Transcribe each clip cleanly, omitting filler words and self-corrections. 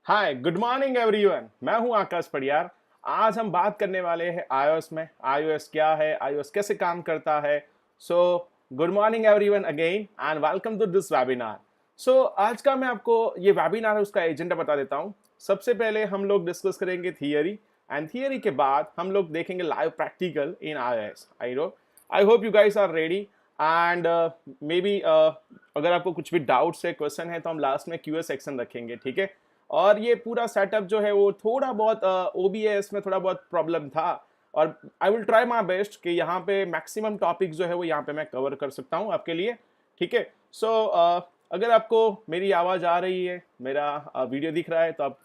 Hi good morning everyone, मैं हूं आकाश पडियार। आज हम बात करने वाले हैं iOS में। iOS क्या है, iOS कैसे काम करता है। So good morning everyone again and welcome to this webinar. सो आज का मैं आपको ये वेबिनार है उसका एजेंडा बता देता हूं। सबसे पहले हम लोग डिस्कस करेंगे थियरी एंड थियरी के बाद हम लोग देखेंगे live practical in iOS। I hope you guys are ready and maybe अगर आपको कुछ भी डाउट्स है, क्वेश्चन है, तो हम लास्ट में क्यूए सेक्शन रखेंगे, ठीक है। और ये पूरा सेटअप जो है वो थोड़ा बहुत OBS में थोड़ा बहुत प्रॉब्लम था और I will try my best कि यहाँ पे मैक्सिमम टॉपिक जो है वो यहाँ पे मैं कवर कर सकता हूँ आपके लिए, ठीक है। सो अगर आपको मेरी आवाज़ आ रही है, मेरा वीडियो दिख रहा है, तो आप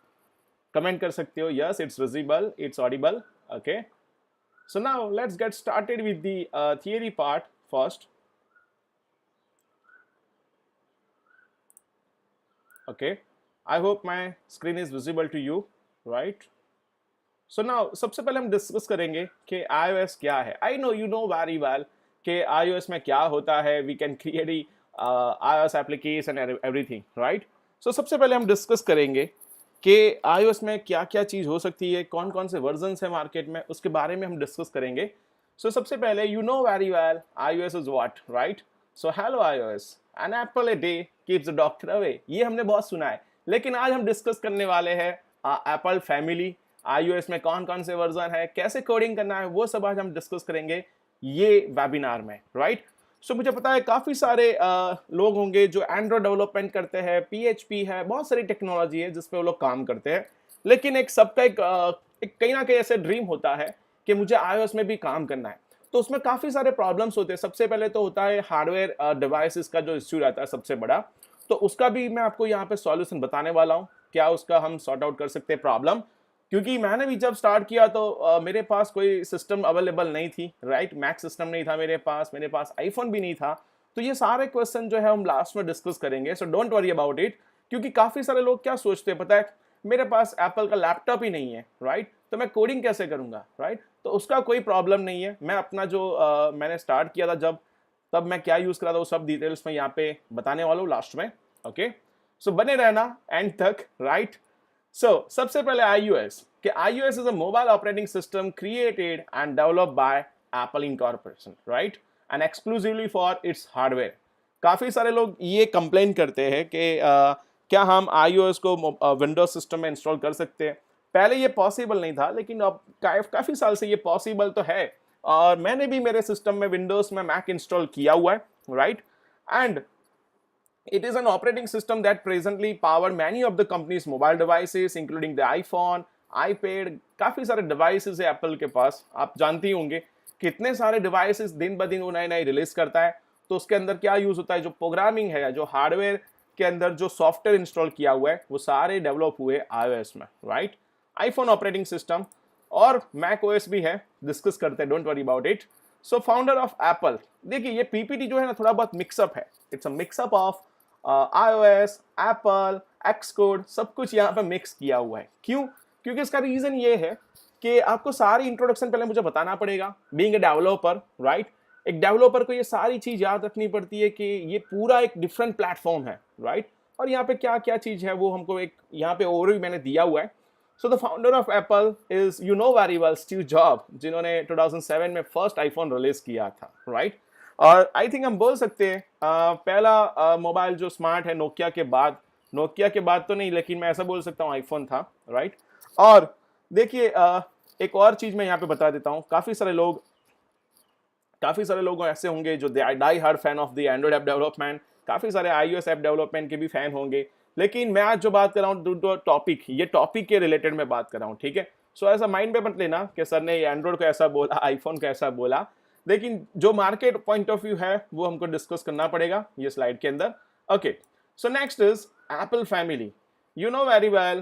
कमेंट कर सकते हो yes it's visible, it's Audible, okay. So now let's get started with the theory part first, okay. I hope my screen is visible to you, right? So now सबसे पहले हम डिस्कस करेंगे कि iOS क्या है। I know you know very well कि iOS में क्या होता है। We can create iOS application and everything, right? So सबसे पहले हम डिस्कस करेंगे कि iOS में क्या क्या चीज़ हो सकती है, कौन कौन से वर्जन्स है मार्केट में, उसके बारे में हम डिस्कस करेंगे। So सबसे पहले you know very well iOS is what, right? So hello iOS, an apple a day keeps the doctor away। ये हमने बहुत सुना है, लेकिन आज हम डिस्कस करने वाले हैं एप्पल फैमिली, iOS में कौन कौन से वर्जन है, कैसे कोडिंग करना है, वो सब आज हम डिस्कस करेंगे ये वेबिनार में, राइट। सो मुझे पता है काफ़ी सारे लोग होंगे जो एंड्रॉयड डेवलपमेंट करते हैं, PHP है, बहुत सारी टेक्नोलॉजी है जिस पे वो लोग काम करते हैं, लेकिन एक सबका एक कहीं ना कहीं ऐसे ड्रीम होता है कि मुझे iOS में भी काम करना है। तो उसमें काफ़ी सारे प्रॉब्लम्स होते हैं। सबसे पहले तो होता है हार्डवेयर डिवाइसेस का जो इश्यू रहता है सबसे बड़ा, तो उसका भी मैं आपको यहाँ पे सॉल्यूशन बताने वाला हूँ, क्या उसका हम सॉर्ट आउट कर सकते हैं प्रॉब्लम। क्योंकि मैंने भी जब स्टार्ट किया तो मेरे पास कोई सिस्टम अवेलेबल नहीं थी, राइट। मैक सिस्टम नहीं था मेरे पास आईफोन भी नहीं था। तो ये सारे क्वेश्चन जो है हम लास्ट में डिस्कस करेंगे, सो डोंट वरी अबाउट इट। क्योंकि काफ़ी सारे लोग क्या सोचते हैं पता है, मेरे पास एप्पल का लैपटॉप ही नहीं है, राइट, तो मैं कोडिंग कैसे करूँगा, राइट। तो उसका कोई प्रॉब्लम नहीं है। मैं अपना जो मैंने स्टार्ट किया था जब, तब मैं क्या यूज़ करा था वो सब डिटेल्स मैं यहाँ पे बताने वाला हूँ लास्ट में, ओके। सो बने रहना एंड तक, राइट। सो सबसे पहले iOS कि iOS is a mobile operating system created and developed by Apple incorporation, right, and exclusively for its hardware. काफ़ी सारे लोग ये कंप्लेन करते हैं कि क्या हम iOS को विंडोज सिस्टम में इंस्टॉल कर सकते हैं। पहले ये पॉसिबल नहीं था, लेकिन अब काफ़ी साल से ये पॉसिबल तो है। और मैंने भी मेरे सिस्टम में विंडोज में मैक इंस्टॉल किया हुआ है, right. And it is an operating system that presently power many of the company's mobile devices including the iPhone, iPad। काफ़ी सारे devices है एप्पल के पास, आप जानती होंगे कितने सारे devices दिन ब दिन वो नए नए रिलीज करता है। तो उसके अंदर क्या यूज़ होता है, जो प्रोग्रामिंग है, जो हार्डवेयर के अंदर जो सॉफ्टवेयर इंस्टॉल किया हुआ है, वो सारे डेवलप हुए iOS में, राइट। आईफोन ऑपरेटिंग सिस्टम और मैक OS भी है, डिस्कस करते हैं, don't worry about it. So founder of Apple, देखिए ये PPT जो है ना थोड़ा बहुत मिक्सअप है, it's a mixup of iOS, Apple, Xcode, सब कुछ यहाँ पे मिक्स किया हुआ है। क्यों? क्योंकि इसका रीजन ये है कि आपको सारी इंट्रोडक्शन पहले मुझे बताना पड़ेगा, बीइंग अ डेवलपर, राइट। एक डेवलपर को ये सारी चीज याद रखनी पड़ती है कि ये पूरा एक डिफरेंट प्लेटफॉर्म है, राइट। और यहाँ पे क्या क्या चीज है वो हमको एक यहाँ पे ओवरव्यू मैंने दिया हुआ है। So the founder of Apple is you know very well Steve job, जिन्होंने 2007 में फर्स्ट आईफोन रिलीज किया था, राइट। और आई थिंक हम बोल सकते हैं पहला मोबाइल जो स्मार्ट है नोकिया के बाद तो नहीं, लेकिन मैं ऐसा बोल सकता हूँ आईफोन था, राइट। और देखिए एक और चीज मैं यहाँ पे बता देता हूँ, काफी सारे लोग ऐसे होंगे जो die hard fan of the Android app development, काफी सारे iOS ऐप डेवलपमेंट के भी फैन होंगे। लेकिन मैं आज जो बात कर रहा हूँ टॉपिक, ये टॉपिक के रिलेटेड मैं बात कर रहा हूँ, ठीक है। सो ऐसा माइंड पे मत लेना कि सर ने एंड्रॉइड को ऐसा बोला, आईफोन को ऐसा बोला। लेकिन जो मार्केट पॉइंट ऑफ व्यू है वो हमको डिस्कस करना पड़ेगा ये स्लाइड के अंदर, okay. So next is Apple family. You know very well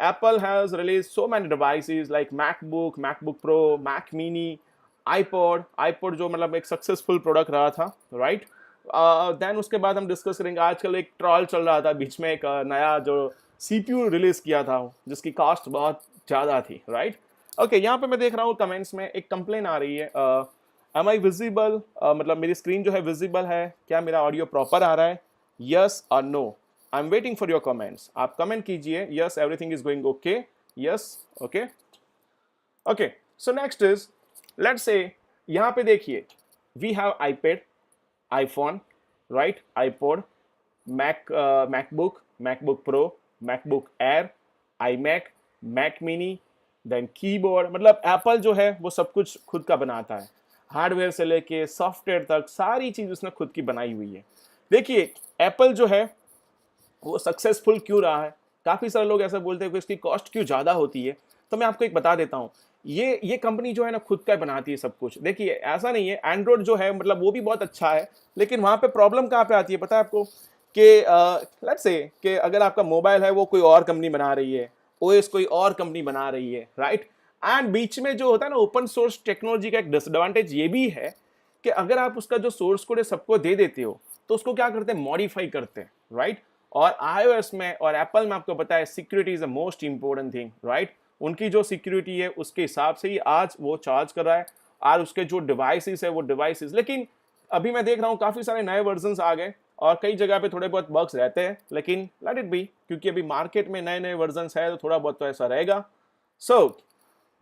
Apple has release so many devices like MacBook Pro, Mac mini, iPod जो मतलब एक सक्सेसफुल प्रोडक्ट रहा था, राइट। देन उसके बाद हम डिस्कस करेंगे, आजकल एक ट्रॉल चल रहा था बीच में, एक नया जो CPU रिलीज किया था जिसकी कॉस्ट बहुत ज़्यादा थी, राइट। ओके, यहाँ पे मैं देख रहा हूँ कमेंट्स में एक कंप्लेन आ रही है, एम आई विजिबल, मतलब मेरी स्क्रीन जो है विजिबल है, क्या मेरा ऑडियो प्रॉपर आ रहा है, यस और no. I am waiting for your comments. आप कमेंट कीजिए. Yes, everything is going okay. Yes, okay. Okay, so next is, let's say यहाँ पे देखिए, we have iPad, iPhone, right, iPod, MacBook Pro, MacBook Air, iMac, Mac mini, then keyboard. मतलब Apple जो है वो सब कुछ खुद का बनाता है, हार्डवेयर से लेके सॉफ्टवेयर तक सारी चीज उसने खुद की बनाई हुई है. देखिए एप्पल जो है वो सक्सेसफुल क्यों रहा है. काफी सारे लोग ऐसा बोलते हैं कि इसकी कॉस्ट क्यों ज्यादा होती है. तो मैं आपको एक बता देता हूँ, ये कंपनी जो है ना खुद का बनाती है सब कुछ. देखिए ऐसा नहीं है, एंड्रॉइड जो है मतलब वो भी बहुत अच्छा है, लेकिन वहां पे प्रॉब्लम कहाँ पे आती है पता है आपको, कि लेट्स से कि अगर आपका मोबाइल है वो कोई और कंपनी बना रही है, ओएस कोई और कंपनी बना रही है, राइट. एंड बीच में जो होता है ना ओपन सोर्स टेक्नोलॉजी का एक डिसएडवांटेज ये भी है कि अगर आप उसका जो सोर्स कोड है सबको दे देते हो तो उसको क्या करते हैं, मॉडिफाई करते हैं, राइट. और iOS में और एप्पल में आपको पता है security is the most important thing, right. उनकी जो सिक्योरिटी है उसके हिसाब से ही आज वो चार्ज कर रहा है, और उसके जो डिवाइसेस है वो डिवाइसेस. लेकिन अभी मैं देख रहा हूँ काफी सारे नए वर्जन आ गए और कई जगह पे थोड़े बहुत बग्स रहते हैं, लेकिन लेट इट बी, क्योंकि अभी मार्केट में नए नए वर्जन है तो थोड़ा बहुत तो ऐसा रहेगा. सो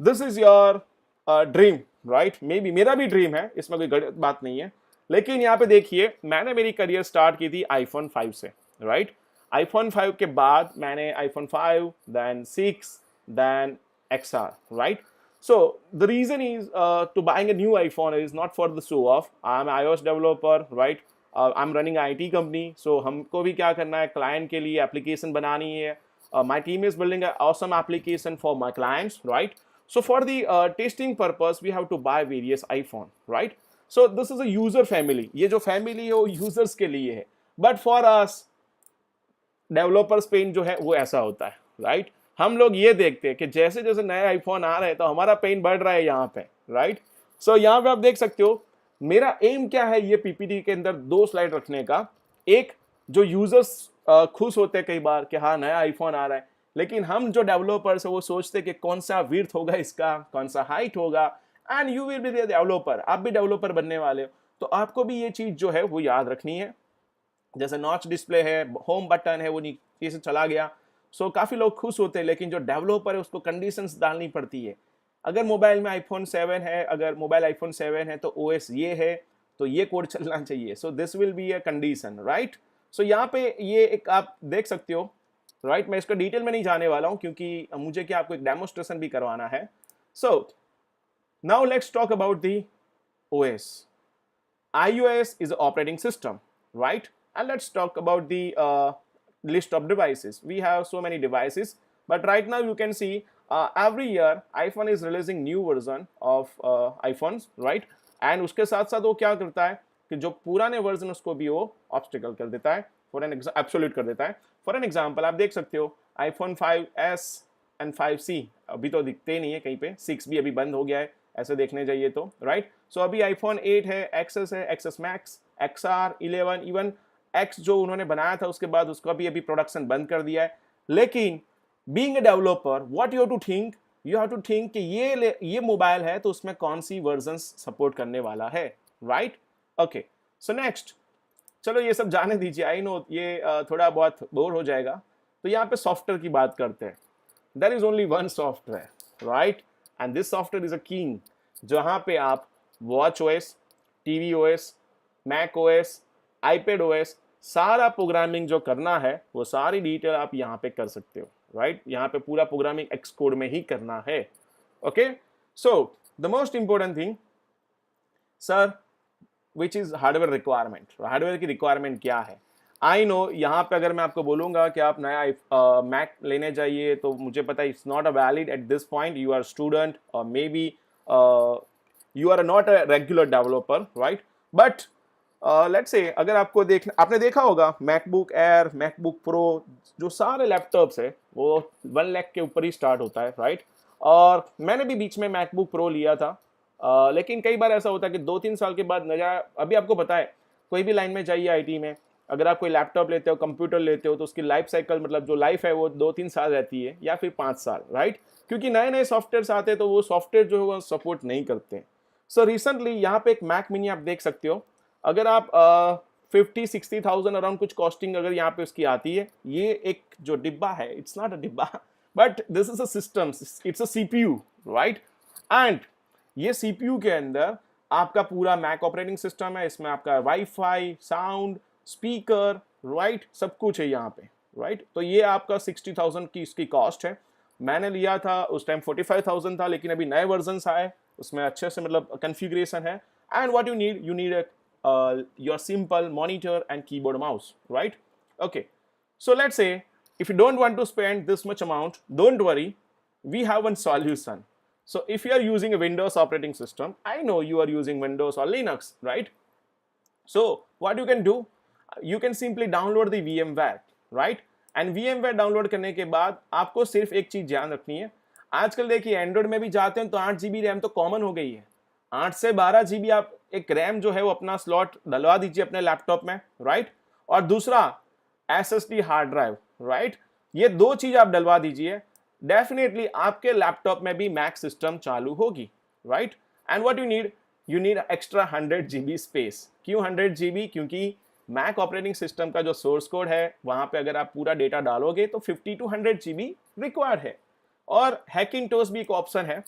this is your dream, right. May be मेरा भी ड्रीम है, इसमें कोई गलत बात नहीं है. लेकिन यहाँ पे देखिए मैंने मेरी करियर स्टार्ट की थी आईफोन 5 से, राइट. आईफोन 5 के बाद मैंने iPhone 5, then 6, then XR, right. So the reason is to buying a new iPhone is not for the show off. I'm an iOS developer, right? I'm running an IT company, so हमको भी क्या करना है, client के लिए application बनानी है. My team is building an awesome application for my clients, right? So for the testing purpose, we have to buy various iPhone, right? So this is a user family. ये जो family है वो users के लिए है. But for us, developers pain जो है वो ऐसा होता है, राइट. हम लोग ये देखते हैं कि जैसे जैसे नए आईफोन आ रहे हैं तो हमारा पेन बढ़ रहा है यहाँ पे, राइट. सो यहाँ पे आप देख सकते हो मेरा एम क्या है ये पीपीटी के अंदर 2 स्लाइड रखने का. एक जो यूजर्स खुश होते हैं कई बार कि हाँ नया आईफोन आ रहा है, लेकिन हम जो डेवलपर्स है वो सोचते हैं कि कौन सा विड्थ होगा इसका, कौन सा हाइट होगा. And you will be the developer, आप भी डेवलपर बनने वाले हो, तो आपको भी ये चीज जो है वो याद रखनी है. जैसे नॉच डिस्प्ले है, होम बटन है, वो नीचे से चला गया. सो काफी लोग खुश होते हैं, लेकिन जो डेवलपर है उसको कंडीशंस डालनी पड़ती है. अगर मोबाइल में आईफोन 7 है, अगर मोबाइल आईफोन 7 है तो ओएस ये है, तो ये कोड चलना चाहिए. So this will be a condition, right. सो यहाँ पे ये एक आप देख सकते हो, राइट. मैं इसका डिटेल में नहीं जाने वाला हूँ क्योंकि मुझे क्या आपको एक डेमोस्ट्रेशन भी करवाना है. So now let's talk about the OS. iOS is an operating system, right? And let's talk about the list of devices. We have so many devices, but right now you can see every year iPhone is releasing new version of iPhones, right? And उसके साथ साथ वो क्या करता है कि जो पुराने वर्जन उसको भी वो ऑब्स्टिकल कर देता है, फॉर एन एब्सोल्यूट कर देता है. फॉर एन एग्जांपल आप देख सकते हो iPhone 5s एंड 5C अभी तो दिखते ही नहीं है कहीं पे. 6 भी अभी बंद हो गया है ऐसे देखने जाइए तो, राइट. सो अभी iPhone 8 है, XS है, XS Max, XR, 11, even X जो उन्होंने बनाया था उसके बाद उसका भी अभी प्रोडक्शन बंद कर दिया है. लेकिन being a developer what you have to think कि ये मोबाइल है तो उसमें कौन सी वर्जन सपोर्ट करने वाला है, राइट. ओके, सो नेक्स्ट, चलो ये सब जाने दीजिए, आई नो ये थोड़ा बहुत बोर हो जाएगा. तो यहाँ पे सॉफ्टवेयर की बात करते हैं. There is only one software, right, and this software is a king. जहाँ पे आप watch OS, TV OS, Mac OS, iPad OS, सारा प्रोग्रामिंग जो करना है वो सारी डिटेल आप यहाँ पे कर सकते हो, राइट. यहाँ पे पूरा प्रोग्रामिंग एक्स कोड में ही करना है. Okay, so the most important thing sir which is hardware requirement. Hardware की रिक्वायरमेंट क्या है. आई नो यहाँ पे अगर मैं आपको बोलूंगा कि आप नया मैक लेने जाइए तो मुझे पता है it's not a valid at this point. You are student और maybe you are not a regular developer, right. But let's say अगर आपने देखा होगा मैकबुक एयर, मैकबुक प्रो, जो सारे लैपटॉप्स है वो 1 लाख के ऊपर ही स्टार्ट होता है, राइट. और मैंने भी बीच में मैकबुक प्रो लिया था, लेकिन कई बार ऐसा होता है कि 2-3 साल के बाद नया. अभी आपको पता है कोई भी लाइन में जाइए आईटी में, अगर आप कोई लैपटॉप लेते हो, कंप्यूटर लेते हो, तो उसकी लाइफ साइकिल मतलब जो लाइफ है वो 2-3 साल रहती है या फिर 5 साल, राइट. क्योंकि नए नए सॉफ्टवेयर आते हैं तो वो सॉफ्टवेयर जो है वो सपोर्ट नहीं करते. सो रिसेंटली यहाँ पे एक मैक मिनी आप देख सकते हो. अगर आप 50-60,000 अराउंड कुछ कॉस्टिंग अगर यहाँ पे उसकी आती है. ये एक जो डिब्बा है, इट्स नॉट अ डिब्बा but this is a system, it's a CPU, right. And ये सीपीयू के अंदर आपका पूरा मैक ऑपरेटिंग सिस्टम है, इसमें आपका वाईफाई, साउंड, स्पीकर, राइट, सब कुछ है यहाँ पे, राइट. तो ये आपका 60,000 की इसकी कॉस्ट है. मैंने लिया था उस टाइम 45,000 था, लेकिन अभी नए वर्जन्स आए, उसमें अच्छे से मतलब कन्फिग्रेशन है. And what you need your simple monitor and keyboard mouse, right? Okay, so let's say if you don't want to spend this much amount, don't worry, we have one solution. So if you are using a Windows operating system, I know you are using Windows or Linux, right? So what you can do, you can simply download the VMware, right? And VMware download करने के बाद आपको सिर्फ एक चीज ध्यान रखनी है. आजकल देखिए एंड्रॉइड में भी जाते हैं तो 8 GB रैम तो कॉमन हो गई है. 8 से 12 GB आप एक रैम जो है वो अपना स्लॉट डलवा दीजिए अपने लैपटॉप में, राइट. और दूसरा SSD हार्ड ड्राइव, राइट. ये दो चीज आप डलवा दीजिए, डेफिनेटली आपके लैपटॉप में भी मैक सिस्टम चालू होगी, right. And what you need extra 100 GB space. क्यों 100 GB? क्योंकि मैक ऑपरेटिंग सिस्टम का जो सोर्स कोड है वहां पे अगर आप पूरा डेटा डालोगे तो 50 to 100 GB रिक्वायर्ड है. और हैकिंटोस भी एक ऑप्शन है.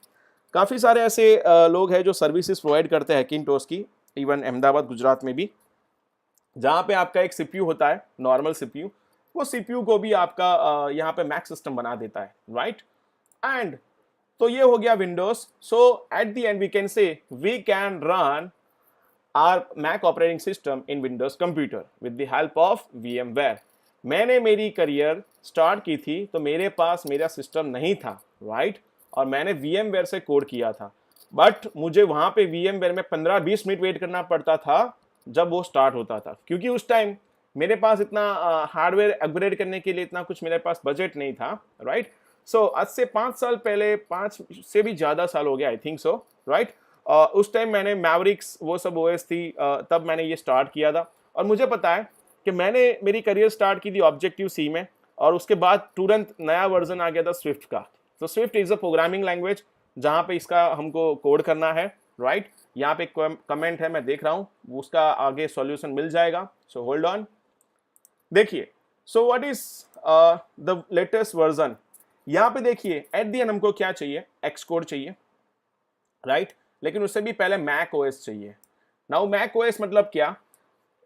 काफ़ी सारे ऐसे लोग हैं जो सर्विसेज प्रोवाइड करते हैं हैकिंटोस की, इवन अहमदाबाद, गुजरात में भी, जहाँ पे आपका एक सीपीयू होता है, नॉर्मल सीपीयू, वो सीपीयू को भी आपका यहाँ पे मैक सिस्टम बना देता है, राइट. एंड तो ये हो गया Windows. So at the end we can say we can run our Mac operating system in Windows computer with the help of VMware. मैंने मेरी करियर स्टार्ट की थी तो मेरे पास मेरा सिस्टम नहीं था, राइट. और मैंने VMware से कोड किया था, बट मुझे वहाँ पे VMware में 15-20 मिनट वेट करना पड़ता था जब वो स्टार्ट होता था, क्योंकि उस टाइम मेरे पास इतना हार्डवेयर अपग्रेड करने के लिए इतना कुछ मेरे पास बजट नहीं था, राइट. सो आज से 5 साल पहले, 5 से भी ज़्यादा साल हो गया, आई थिंक सो, राइट. उस टाइम मैंने मैवरिक्स वो सब OS थी, तब मैंने ये स्टार्ट किया था. और मुझे पता है कि मैंने मेरी करियर स्टार्ट की थी ऑब्जेक्टिव सी में, और उसके बाद तुरंत नया वर्जन आ गया था स्विफ्ट का. तो Swift is a programming language जहाँ पे इसका हमको कोड करना है, राइट. यहाँ पे कमेंट है, मैं देख रहा हूँ, उसका आगे सॉल्यूशन मिल जाएगा. सो होल्ड ऑन, देखिए. सो what is the latest version. यहाँ पे देखिए एट दी एंड हमको क्या चाहिए, एक्सकोड चाहिए, राइट. लेकिन उससे भी पहले मैक OS चाहिए. नाउ मैक OS मतलब क्या,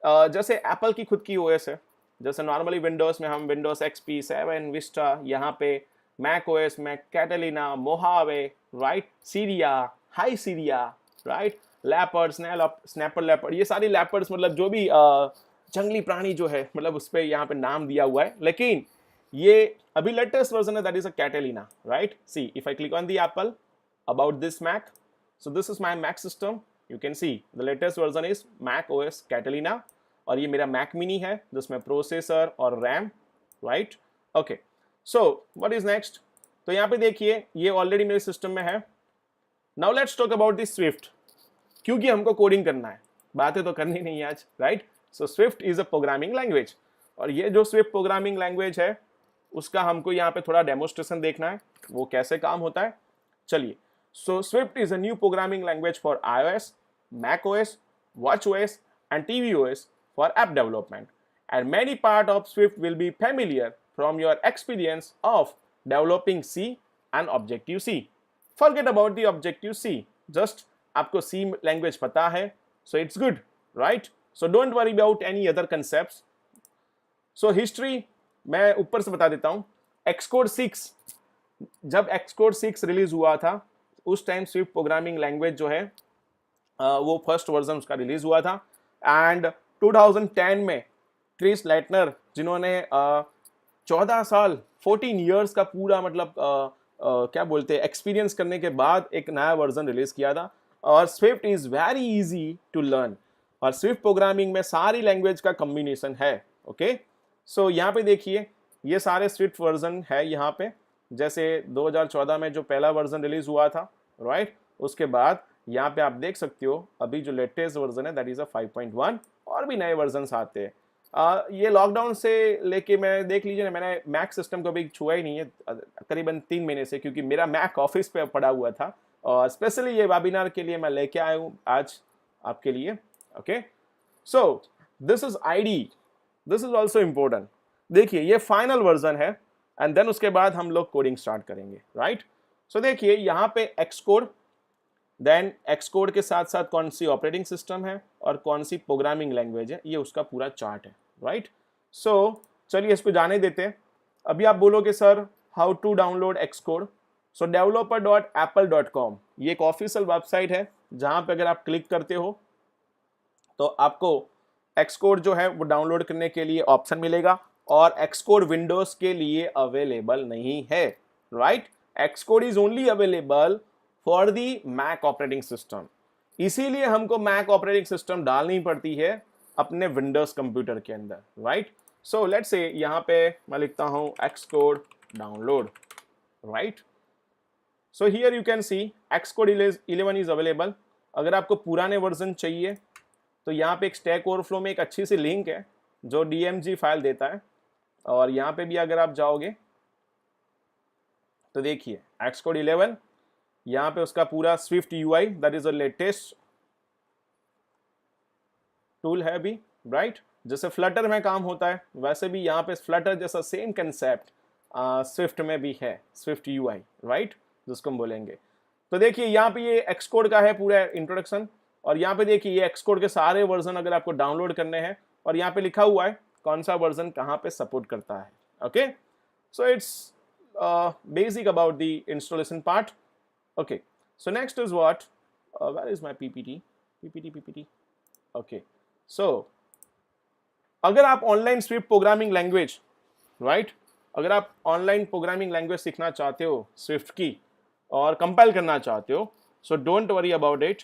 जैसे एप्पल की खुद की OS है, जैसे नॉर्मली विंडोज में हम विंडोज XP 7 विस्टा, यहाँ पे मैक OS में Catalina, Mojave, right, Sierra, High Sierra, right, Leopard, Snow Leopard, ये सारी लेपर्ड्स मतलब जो भी जंगली प्राणी जो है, मतलब उस पर यहाँ पे नाम दिया हुआ है. लेकिन ये अभी लेटेस्ट वर्जन है, that is a Catalina, right. See if I click on the Apple about this Mac, so this is my Mac system. You can see the latest version is Mac OS Catalina. और ये मेरा Mac mini है जिसमें processor और RAM, right. Okay, so what is next. तो यहाँ पे देखिए ये ऑलरेडी मेरे सिस्टम में है. Now let's talk about this Swift, क्योंकि हमको कोडिंग करना है, बातें तो करनी नहीं है आज, right. So Swift is a programming language. और ये जो स्विफ्ट प्रोग्रामिंग लैंग्वेज है उसका हमको यहाँ पे थोड़ा डेमोस्ट्रेशन देखना है, वो कैसे काम होता है. चलिए. So Swift is a new programming language for iOS, macOS, watchOS and tvOS for app development. And many part of Swift will be familiar from your experience of developing C and Objective-C. Forget about the Objective-C. Just आपको C language पता है, so it's good, right? So don't worry about any other concepts. So history मैं ऊपर से बता देता हूँ. Xcode 6, जब Xcode 6 रिलीज हुआ था उस टाइम स्विफ्ट प्रोग्रामिंग लैंग्वेज जो है वो फर्स्ट वर्जन उसका रिलीज हुआ था. एंड 2010 में क्रिस लाइटनर, जिन्होंने 14 साल 14 इयर्स का पूरा मतलब क्या बोलते हैं एक्सपीरियंस करने के बाद एक नया वर्जन रिलीज किया था. और Swift is very easy to learn. और स्विफ्ट प्रोग्रामिंग में सारी लैंग्वेज का कॉम्बिनेशन है, ओके. सो यहाँ पे देखिए ये सारे स्विफ्ट वर्जन है यहाँ पे. जैसे 2014 में जो पहला वर्जन रिलीज हुआ था, राइट. उसके बाद यहाँ पे आप देख सकते हो अभी जो लेटेस्ट वर्जन है दैट इज अ 5.1. और भी नए वर्जन आते हैं. ये लॉकडाउन से लेके मैं देख लीजिए ना, मैंने मैक सिस्टम को भी छुआ ही नहीं है करीबन 3 महीने से, क्योंकि मेरा मैक ऑफिस पे पड़ा हुआ था. और स्पेशली ये वेबिनार के लिए मैं लेके आया हूँ आज आपके लिए, okay. So this is ID, this is also important. देखिए ये फाइनल वर्जन है एंड देन उसके बाद हम लोग कोडिंग स्टार्ट करेंगे, राइट। सो देखिए यहाँ पे Xcode, then Xcode के साथ साथ कौन सी ऑपरेटिंग सिस्टम है और कौन सी प्रोग्रामिंग लैंग्वेज है, ये उसका पूरा चार्ट है, राइट। सो चलिए इसको जाने देते हैं। अभी आप बोलोगे sir how to download Xcode, so developer.apple.com ये एक ऑफिशियल वेबसाइट है जहां पे अगर आप क्लिक करते हो तो आपको एक्स कोड जो है वो डाउनलोड करने के लिए ऑप्शन मिलेगा, और एक्स कोड विंडोज के लिए अवेलेबल नहीं है, right. Xcode is only available for the Mac operating system, इसीलिए हमको मैक ऑपरेटिंग सिस्टम डालनी पड़ती है अपने विंडोज कंप्यूटर के अंदर, राइट। सो लेट्स से यहाँ पे मैं लिखता हूँ x code download, right. So here you can C x code 11 is available. अगर आपको पुराने वर्जन चाहिए तो यहाँ पे एक स्टैक ओवरफ्लो में एक अच्छी सी लिंक है जो DMG फाइल देता है, और यहाँ पे भी अगर आप जाओगे तो देखिए एक्स कोड 11, यहाँ पे उसका पूरा Swift UI that is the latest tool है अभी, राइट। जैसे फ्लटर में काम होता है वैसे भी यहाँ पे फ्लटर जैसा सेम कंसेप्ट स्विफ्ट में भी है, स्विफ्ट UI, राइट, जिसको हम बोलेंगे। तो देखिए यहाँ पे ये एक्स कोड का है पूरा इंट्रोडक्शन, और यहाँ पे देखिए ये एक्स कोड के सारे वर्जन अगर आपको डाउनलोड करने हैं, और यहाँ पे लिखा हुआ है कौन सा वर्जन कहाँ पे सपोर्ट करता है, okay. So it's basic about the installation part, okay. So next is what, where is my PPT, okay. So अगर आप online Swift programming language, right, अगर आप ऑनलाइन प्रोग्रामिंग लैंग्वेज सीखना चाहते हो स्विफ्ट की और कंपाइल करना चाहते हो, सो don't worry about it,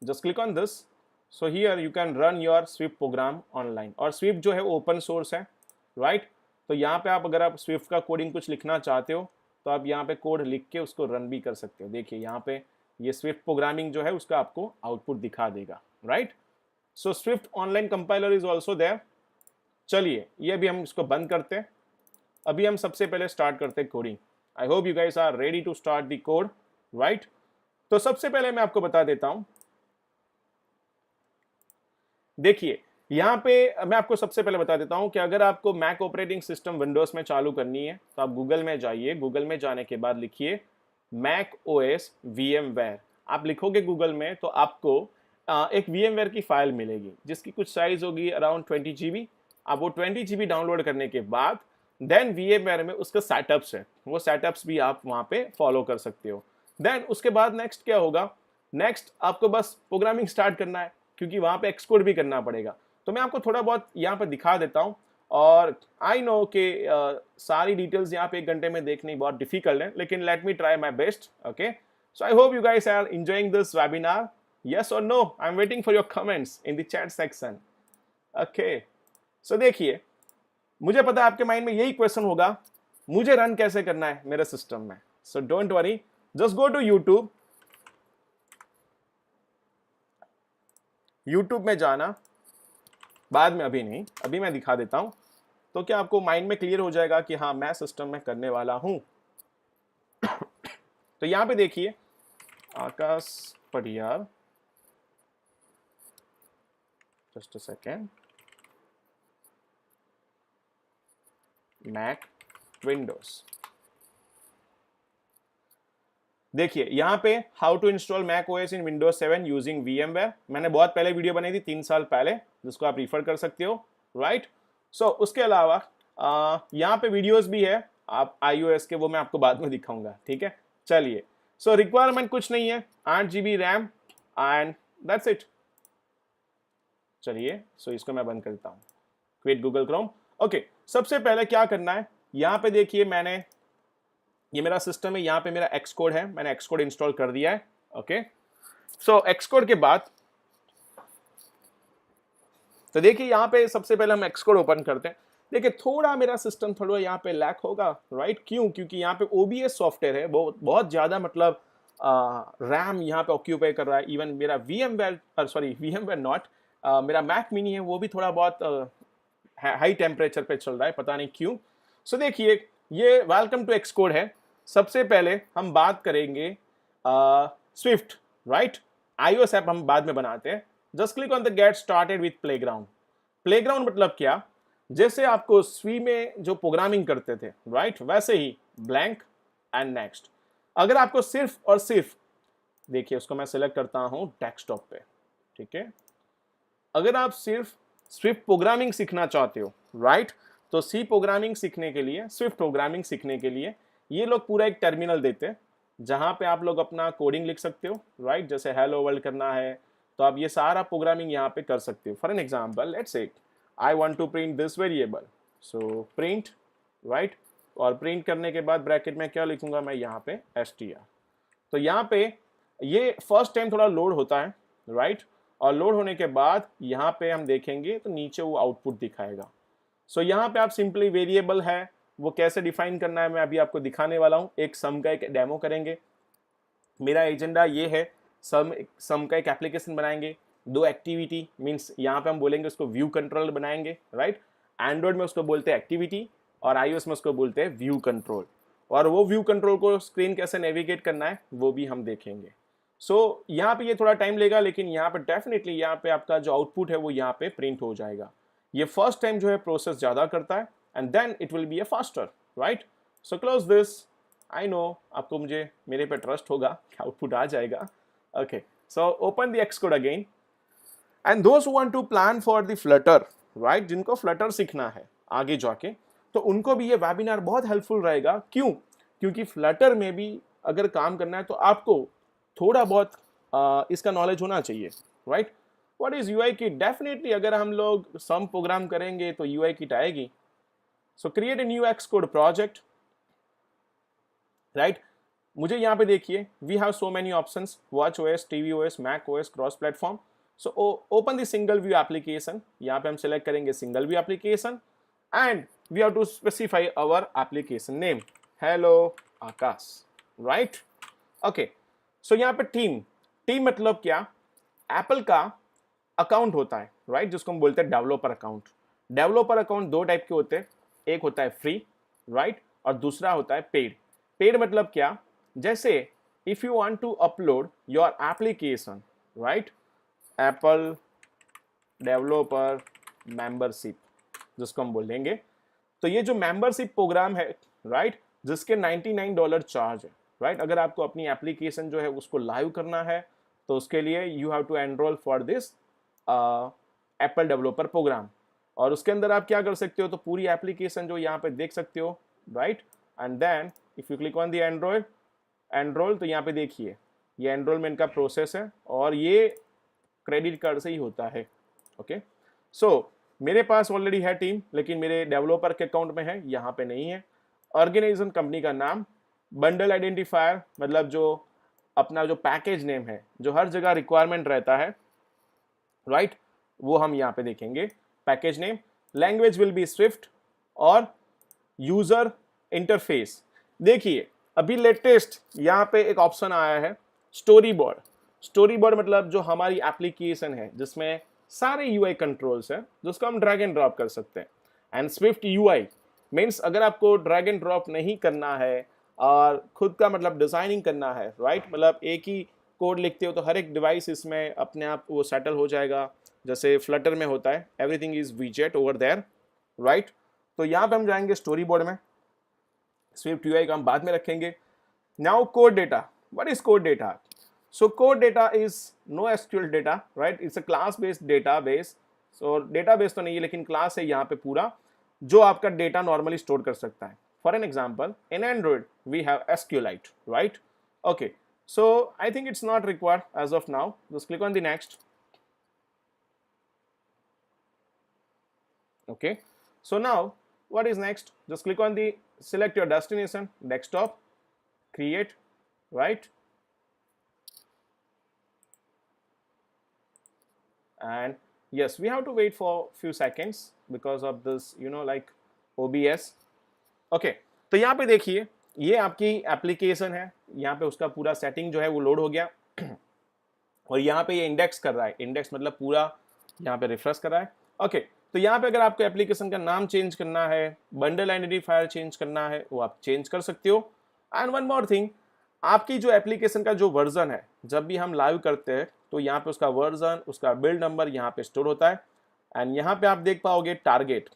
just click on this. So here you can run your Swift program online, और Swift जो है ओपन सोर्स है, राइट। तो यहाँ पे आप अगर आप Swift का कोडिंग कुछ लिखना चाहते हो तो आप यहाँ पे कोड लिख के उसको रन भी कर सकते हो। देखिए यहाँ पे ये Swift प्रोग्रामिंग जो है उसका आपको आउटपुट दिखा देगा, right. So Swift online compiler is also there. चलिए ये भी हम इसको बंद करते हैं, अभी हम सबसे पहले स्टार्ट करते हैं coding. I hope you guys are ready to start the code, right. तो सबसे पहले मैं आपको बता देता हूँ, देखिए यहाँ पे मैं आपको सबसे पहले बता देता हूँ कि अगर आपको मैक ऑपरेटिंग सिस्टम विंडोज में चालू करनी है तो आप गूगल में जाइए, गूगल में जाने के बाद लिखिए मैक OS VMware। आप लिखोगे गूगल में तो आपको एक VMware की फाइल मिलेगी जिसकी कुछ साइज होगी अराउंड 20 GB। आप वो 20 GB डाउनलोड करने के बाद देन VMware में उसका सेटअप्स है, वो सेटअप्स भी आप वहाँ पे फॉलो कर सकते हो। देन उसके बाद नेक्स्ट क्या होगा, नेक्स्ट आपको बस प्रोग्रामिंग स्टार्ट करना है क्योंकि वहाँ पे एक्सकोड भी करना पड़ेगा। तो मैं आपको थोड़ा बहुत यहाँ पे दिखा देता हूँ, और आई नो कि सारी डिटेल्स यहाँ पे 1 घंटे में देखनी बहुत डिफिकल्ट है, लेकिन let me try my best, okay. So I hope you guys are enjoying this webinar, yes और no, I am waiting for your comments in the chat section, okay. So देखिए मुझे पता है आपके माइंड में यही क्वेश्चन होगा, मुझे रन कैसे करना है मेरे सिस्टम में। So don't worry, just go to YouTube में जाना, बाद में, अभी नहीं, अभी मैं दिखा देता हूं तो क्या आपको माइंड में क्लियर हो जाएगा कि हाँ मैं सिस्टम में करने वाला हूं। तो यहां पे देखिए Akash Patiyal, just a second, Mac Windows, देखिए यहाँ पे how to install Mac OS in Windows 7 using VMware। मैंने बहुत पहले वीडियो बनाई थी 3 साल पहले, जिसको आप रिफर कर सकते हो, राइट। सो उसके अलावा यहाँ पे वीडियोस भी है आप iOS के, वो मैं आपको बाद में दिखाऊंगा, ठीक है। चलिए, सो रिक्वायरमेंट कुछ नहीं है, 8 GB RAM and that's it. चलिए सो इसको मैं बंद करता हूँ, क्विट गूगल क्रोम, ओके। सबसे पहले क्या करना है, यहाँ पे देखिए मैंने, ये मेरा सिस्टम है, यहाँ पे मेरा एक्स कोड है, मैंने एक्स कोड इंस्टॉल कर दिया है, ओके। सो एक्स कोड के बाद तो देखिए यहाँ पे सबसे पहले हम एक्स कोड ओपन करते हैं। देखिए थोड़ा मेरा सिस्टम थोड़ा यहाँ पे लैक होगा, राइट, क्यों, क्योंकि यहाँ पे OBS सॉफ्टवेयर है, बहुत ज़्यादा मतलब रैम यहाँ पे ऑक्यूपाई कर रहा है। इवन मेरा VMware नॉट, मेरा मैक मिनी है वो भी थोड़ा बहुत हाई टेम्परेचर पे चल रहा है, पता नहीं क्यों। सो देखिए ये वेलकम टू एक्स कोड है। सबसे पहले हम बात करेंगे स्विफ्ट, राइट। iOS ऐप हम बाद में बनाते हैं। Just click on the get started with playground. Playground मतलब क्या, जैसे आपको स्वी में जो प्रोग्रामिंग करते थे राइट, वैसे ही ब्लैंक एंड नेक्स्ट। अगर आपको सिर्फ और सिर्फ, देखिए उसको मैं सिलेक्ट करता हूं डेस्कटॉप पे, ठीक है, अगर आप सिर्फ स्विफ्ट प्रोग्रामिंग सीखना चाहते हो राइट, तो सी प्रोग्रामिंग सीखने के लिए, स्विफ्ट प्रोग्रामिंग सीखने के लिए ये लोग पूरा एक टर्मिनल देते हैं जहां पे आप लोग अपना कोडिंग लिख सकते हो राइट। जैसे हेलो वर्ल्ड करना है तो आप ये सारा प्रोग्रामिंग यहाँ पे कर सकते हो। For an example let's say I want to print this variable, so print right, और प्रिंट करने के बाद ब्रैकेट में क्या लिखूंगा मैं यहाँ पे str। तो यहाँ पे ये फर्स्ट टाइम थोड़ा लोड होता है राइट, और लोड होने के बाद यहाँ पे हम देखेंगे तो नीचे वो आउटपुट दिखाएगा। सो यहाँ पे आप सिंपली वेरिएबल है वो कैसे डिफाइन करना है मैं अभी आपको दिखाने वाला हूँ। एक सम का एक डेमो करेंगे। मेरा एजेंडा ये है, सम का एक एप्लीकेशन बनाएंगे, दो एक्टिविटी मीन्स यहाँ पे हम बोलेंगे उसको व्यू कंट्रोल बनाएंगे राइट। एंड्रॉइड में उसको बोलते हैं एक्टिविटी और iOS में उसको बोलते हैं व्यू कंट्रोल, और वो व्यू कंट्रोल को स्क्रीन कैसे नेविगेट करना है वो भी हम देखेंगे। सो यहाँ पे ये थोड़ा टाइम लेगा, लेकिन यहाँ पे डेफिनेटली यहाँ पे आपका जो आउटपुट है वो यहाँ पे प्रिंट हो जाएगा। ये फर्स्ट टाइम जो है प्रोसेस ज़्यादा करता है and then it will be a faster right. So close this. I know आपको मुझे मेरे पे ट्रस्ट होगा कि आउटपुट आ जाएगा। Okay, so open the Xcode again and those who want to plan for the Flutter right, जिनको Flutter सीखना है आगे जाके, तो उनको भी ये वेबिनार बहुत हेल्पफुल रहेगा। क्यों? क्योंकि फ्लटर में भी अगर काम करना है तो आपको थोड़ा बहुत इसका नॉलेज होना चाहिए right. What is UI kit? Definitely अगर हम लोग सम प्रोग्राम करेंगे तो यूआई किट आएगी। So create a new Xcode project right. मुझे यहाँ पे देखिए we have so many options, watch OS, TV OS, Mac OS, cross platform. So open the single view application. यहाँ पे हम सेलेक्ट करेंगे single view application and we have to specify our application name, hello Akash right. Okay, so यहाँ पे team मतलब क्या, Apple का account होता है राइट, जिसको हम बोलते हैं डेवलपर अकाउंट। डेवलपर अकाउंट दो टाइप के होते हैं, एक होता है फ्री राइट और दूसरा होता है पेड। पेड मतलब क्या, जैसे if you want to upload your application right, Apple developer membership जिसको हम बोलेंगे, तो ये जो मेंबरशिप प्रोग्राम है राइट, जिसके $99 चार्ज है राइट। अगर आपको अपनी एप्लीकेशन जो है उसको लाइव करना है तो उसके लिए you have to enroll for this Apple developer program, और उसके अंदर आप क्या कर सकते हो, तो पूरी एप्लीकेशन जो यहाँ पे देख सकते हो right. And then if you click on the enroll, तो यहाँ पे देखिए ये एनरोलमेंट का प्रोसेस है और ये क्रेडिट कार्ड से ही होता है। ओके, सो मेरे पास ऑलरेडी है टीम, लेकिन मेरे डेवलपर के अकाउंट में है, यहाँ पे नहीं है। ऑर्गेनाइजेशन कंपनी का नाम, बंडल आइडेंटिफायर मतलब जो अपना जो पैकेज नेम है जो हर जगह रिक्वायरमेंट रहता है राइट, वो हम यहाँ पे देखेंगे package name. Language will be swift और यूजर इंटरफेस। देखिए अभी लेटेस्ट यहाँ पे एक ऑप्शन आया है स्टोरी बोर्ड। स्टोरी बोर्ड मतलब जो हमारी एप्लीकेशन है जिसमें सारे यूआई कंट्रोल्स हैं, जिसको हम ड्रैग एंड ड्रॉप कर सकते हैं। एंड स्विफ्ट यूआई मीन्स अगर आपको ड्रैग एंड ड्रॉप नहीं करना है और खुद का मतलब डिजाइनिंग करना है राइट, मतलब एक ही कोड लिखते हो तो हर एक डिवाइस इसमें अपने आप वो सेटल हो जाएगा, जैसे फ्लटर में होता है, एवरीथिंग इज विजेट ओवर देयर राइट। तो यहाँ पे हम जाएंगे स्टोरी बोर्ड में, स्विफ्ट यूआई का हम बाद में रखेंगे। Now core data, what is core data? So core data is no SQL data right, it's a class based database. So database तो नहीं है लेकिन क्लास है यहाँ पे पूरा, जो आपका डेटा नॉर्मली स्टोर कर सकता है। For an example in Android we have SQLite right. Okay, so I think it's not required as of now. Just click on the next. Okay, so now what is next? Just click on the select your destination, desktop, create right, and yes we have to wait for few seconds because of this like OBS. Okay, तो यहाँ पे देखिए ये आपकी application है, यहाँ पे उसका पूरा सेटिंग जो है वो लोड हो गया और यहाँ पे ये इंडेक्स कर रहा है, इंडेक्स मतलब पूरा यहाँ पे रिफ्रेश कर रहा है। ओके, तो यहाँ पे अगर आपको एप्लीकेशन का नाम चेंज करना है, बंडल आइडेंटिफायर चेंज करना है, वो आप चेंज कर सकते हो। एंड वन मोर थिंग, आपकी जो एप्लीकेशन का जो वर्जन है, जब भी हम लाइव करते हैं तो यहाँ पे उसका वर्जन, उसका बिल्ड नंबर यहाँ पे स्टोर होता है। एंड यहाँ पे आप देख पाओगे टारगेट,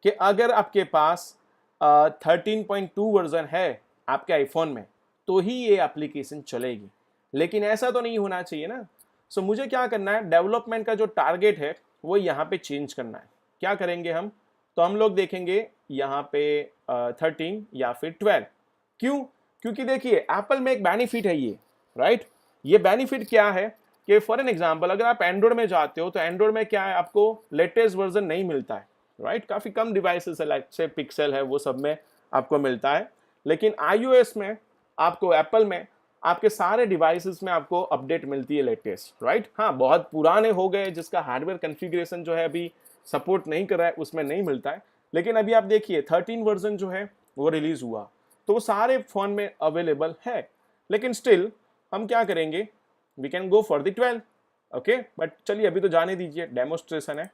कि अगर आपके पास 13.2 वर्जन है आपके आईफोन में तो ही ये एप्लीकेशन चलेगी, लेकिन ऐसा तो नहीं होना चाहिए ना। सो मुझे क्या करना है, डेवलपमेंट का जो टारगेट है वो यहाँ पे चेंज करना है। क्या करेंगे हम, तो हम लोग देखेंगे यहाँ पे 13 या फिर 12। क्यों? क्योंकि देखिए एप्पल में एक बेनिफिट है ये, राइट। ये बेनिफिट क्या है कि फॉर एन एग्जांपल अगर आप एंड्रॉइड में जाते हो तो एंड्रॉइड में क्या है, आपको लेटेस्ट वर्जन नहीं मिलता है, राइट। काफ़ी कम डिवाइसेस है, लाइक से पिक्सल है, वो सब में आपको मिलता है। लेकिन iOS में आपको, एप्पल में आपके सारे डिवाइसेस में आपको अपडेट मिलती है लेटेस्ट, राइट। हाँ, बहुत पुराने हो गए जिसका हार्डवेयर कॉन्फ़िगरेशन जो है अभी सपोर्ट नहीं कर रहा है, उसमें नहीं मिलता है। लेकिन अभी आप देखिए 13 वर्जन जो है वो रिलीज हुआ, तो वो सारे फोन में अवेलेबल है। लेकिन स्टिल हम क्या करेंगे, we can go for the 12, okay. But चलिए अभी तो जाने दीजिए, डेमोस्ट्रेशन है।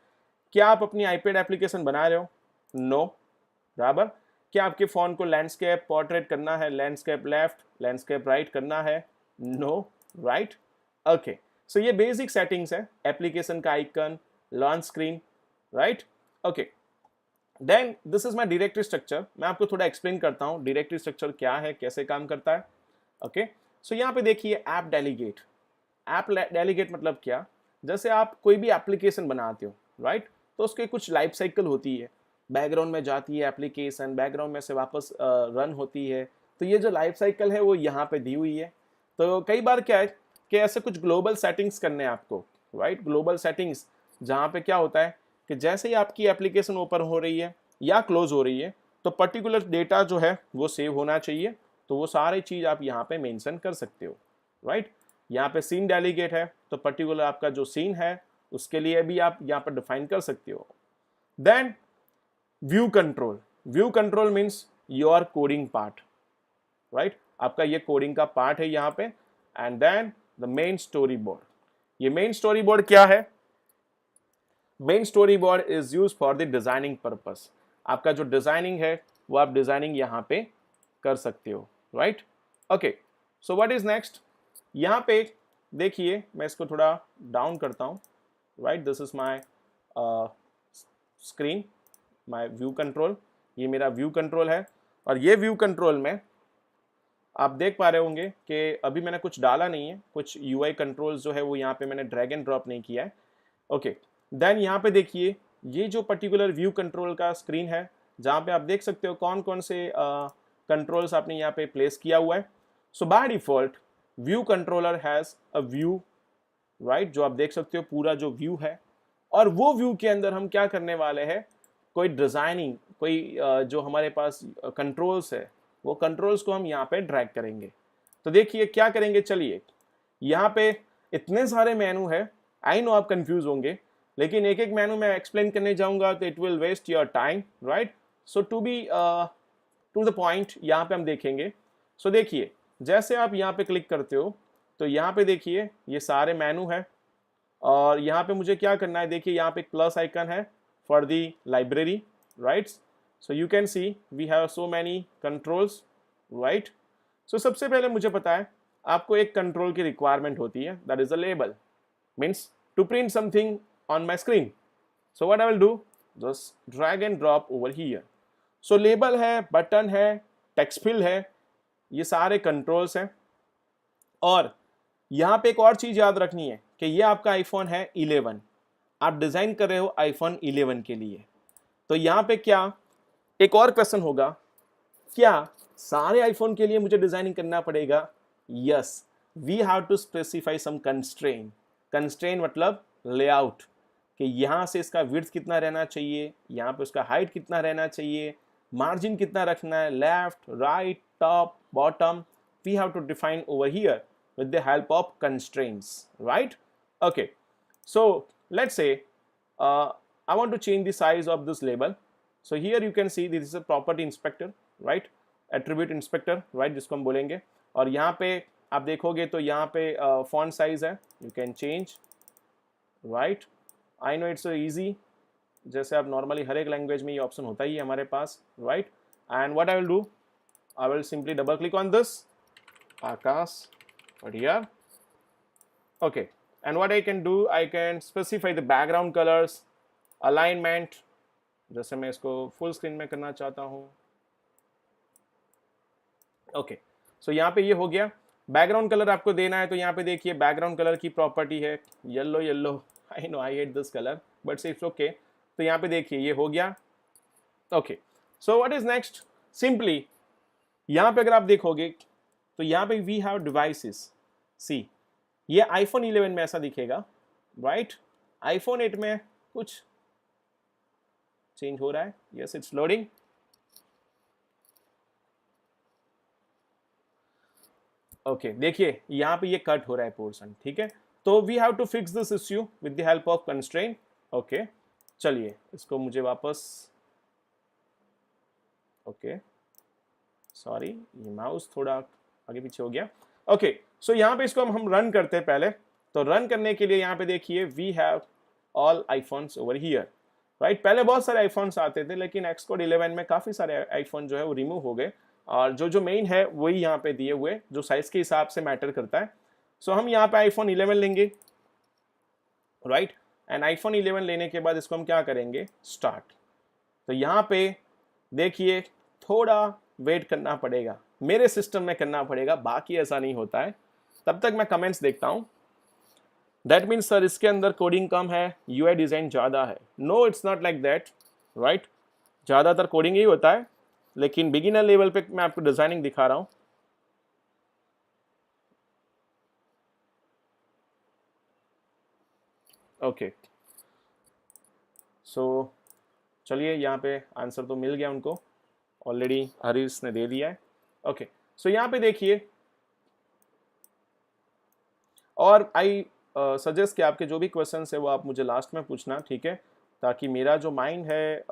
क्या आप अपनी आईपैड एप्लीकेशन बना रहे हो? नो, बराबर। क्या आपके फ़ोन को लैंडस्केप पोर्ट्रेट करना है, लैंडस्केप लेफ्ट, लैंडस्केप राइट करना है? No, right, okay. सो ये बेसिक सेटिंग्स है एप्लीकेशन का, icon, launch screen, right, okay. Then this is my directory structure. मैं आपको थोड़ा एक्सप्लेन करता हूँ डायरेक्टरी स्ट्रक्चर क्या है, कैसे काम करता है, ओके। सो यहाँ पे देखिए ऐप डेलीगेट। ऐप डेलीगेट मतलब क्या, जैसे आप कोई भी एप्लीकेशन बनाते हो, राइट, तो उसके कुछ लाइफ साइकिल होती है, बैकग्राउंड में जाती है एप्लीकेशन, बैकग्राउंड में से वापस रन होती है। तो ये जो लाइफ साइकिल है वो यहाँ पे दी हुई है। तो कई बार क्या है कि ऐसे कुछ ग्लोबल सेटिंग्स करने हैं आपको, राइट। ग्लोबल सेटिंग्स जहाँ पे क्या होता है कि जैसे ही आपकी एप्लीकेशन ओपन हो रही है या क्लोज हो रही है तो पर्टिकुलर डेटा जो है वो सेव होना चाहिए। तो वो सारी चीज़ आप यहाँ पे मेंशन कर सकते हो, राइट। यहाँ पे सीन डेलीगेट है, तो पर्टिकुलर आपका जो सीन है उसके लिए भी आप यहाँ पर डिफाइन कर सकते हो। Then view control. View control means your coding part, right. आपका ये कोडिंग का पार्ट है यहाँ पे। And then the main storyboard. ये मेन स्टोरी बोर्ड क्या है? Main storyboard is use for the designing purpose. आपका जो डिजाइनिंग है वो आप डिजाइनिंग यहाँ पे कर सकते हो, right, okay. So what is next, यहाँ पे देखिए मैं इसको थोड़ा डाउन करता हूँ, right. This is my screen, my view control. ये मेरा व्यू कंट्रोल है, और ये व्यू कंट्रोल में आप देख पा रहे होंगे कि अभी मैंने कुछ डाला नहीं है, कुछ यूआई कंट्रोल्स जो है वो यहाँ पे मैंने ड्रैग एंड ड्रॉप नहीं किया है, ओके। देन यहाँ पे देखिए ये जो पर्टिकुलर व्यू कंट्रोल का स्क्रीन है, जहाँ पे आप देख सकते हो कौन कौन से कंट्रोल्स आपने यहाँ पे प्लेस किया हुआ है। So by default view controller has a view, right, जो आप देख सकते हो पूरा जो व्यू है। और वो व्यू के अंदर हम क्या करने वाले हैं, कोई डिज़ाइनिंग, कोई जो हमारे पास कंट्रोल्स है वो कंट्रोल्स को हम यहाँ पे ड्रैग करेंगे। तो देखिए क्या करेंगे, चलिए यहाँ पे इतने सारे मेनू है, आई नो आप कंफ्यूज होंगे, लेकिन एक एक मेनू मैं एक्सप्लेन करने जाऊंगा तो it will waste your time, right. So to be to the point यहाँ पे हम देखेंगे। सो देखिए जैसे आप यहाँ पे क्लिक करते हो तो यहाँ पे देखिए ये सारे मेनू है, और यहाँ पे मुझे क्या करना है, देखिए यहाँ पे एक प्लस आइकन है for the library, right. So you can see we have so many controls, right. So सबसे पहले मुझे पता है आपको एक कंट्रोल की रिक्वायरमेंट होती है, that is a label, means to print something on my screen. So what I will do, just drag and drop over here. So label है, बटन है, टेक्स्ट फिल है, ये सारे कंट्रोल्स हैं। और यहाँ पे एक और चीज़ याद रखनी है कि ये आपका आईफोन है 11, आप डिज़ाइन कर रहे हो आईफोन 11 के लिए। तो यहाँ पे क्या एक और क्वेश्चन होगा, क्या सारे आईफोन के लिए मुझे डिज़ाइनिंग करना पड़ेगा? Yes, we have to specify some constraint. Constraint मतलब लेआउट, कि यहाँ से इसका विड्थ कितना रहना चाहिए, यहाँ पे उसका हाइट कितना रहना चाहिए, मार्जिन कितना रखना है, left, right, top, bottom, we have to define over here with the help of constraints, right? Okay, so let's say I want to change the size of this label. So here you can see this is a property inspector, right? Attribute inspector, right, जिसको हम बोलेंगे। और यहाँ पे आप देखोगे तो यहाँ पे font size है, you can change, right? I know it's so easy, जैसे आप नॉर्मली हर एक लैंग्वेज में ये ऑप्शन होता ही है हमारे पास, right? And what I will do, I will simply double click on this, Akash Padiyar. Okay, and what I can do, I can specify the background colors, alignment. जैसे मैं इसको full screen में करना चाहता हूँ. ओके, सो यहाँ पे ये हो गया. बैकग्राउंड कलर आपको देना है, तो यहाँ पे देखिए बैकग्राउंड कलर की प्रॉपर्टी है yellow. Yellow, I know I hate this colour but it's okay. तो यहाँ पे देखिए ये हो गया. Okay, so what is next? Simply यहाँ पे अगर आप देखोगे तो यहाँ पे वी हैव डिवाइसेस. सी, ये आईफोन 11 में ऐसा दिखेगा, राइट? आईफोन 8 में कुछ चेंज हो रहा है. Yes, it's loading. ओके, देखिए यहाँ पे ये कट हो रहा है पोर्शन, ठीक है? तो we have to fix this issue with the help of constraint. Okay, चलिए इसको मुझे वापस, ओके सॉरी, ये माउस थोड़ा आगे पीछे हो गया. ओके, सो यहाँ पे इसको हम रन करते हैं पहले. तो रन करने के लिए यहाँ पे देखिए we have all iPhones over here, right? पहले बहुत सारे आईफोन्स आते थे, लेकिन Xcode 11 में काफ़ी सारे आईफोन जो है वो रिमूव हो गए, और जो मेन है वही यहाँ पे दिए हुए, जो साइज के हिसाब से मैटर करता है. सो हम यहाँ पे आईफोन 11 लेंगे, राइट? एंड आईफोन 11 लेने के बाद इसको हम क्या करेंगे? स्टार्ट. तो यहाँ पे देखिए थोड़ा वेट करना पड़ेगा, मेरे सिस्टम में करना पड़ेगा, बाकी ऐसा नहीं होता है. तब तक मैं कमेंट्स देखता हूँ. दैट मीन्स सर इसके अंदर कोडिंग कम है, यूआई डिज़ाइन ज़्यादा है. No, it's not like that, right? ज़्यादातर कोडिंग ही होता है, लेकिन बिगिनर लेवल पे मैं आपको डिज़ाइनिंग दिखा रहा हूँ. ओके, सो चलिए यहाँ पे आंसर तो मिल गया उनको, ऑलरेडी हरीश ने दे दिया है. ओके, सो यहाँ पे देखिए, और आई सजेस्ट कि आपके जो भी क्वेश्चंस है वो आप मुझे लास्ट में पूछना, ठीक है? ताकि मेरा जो माइंड है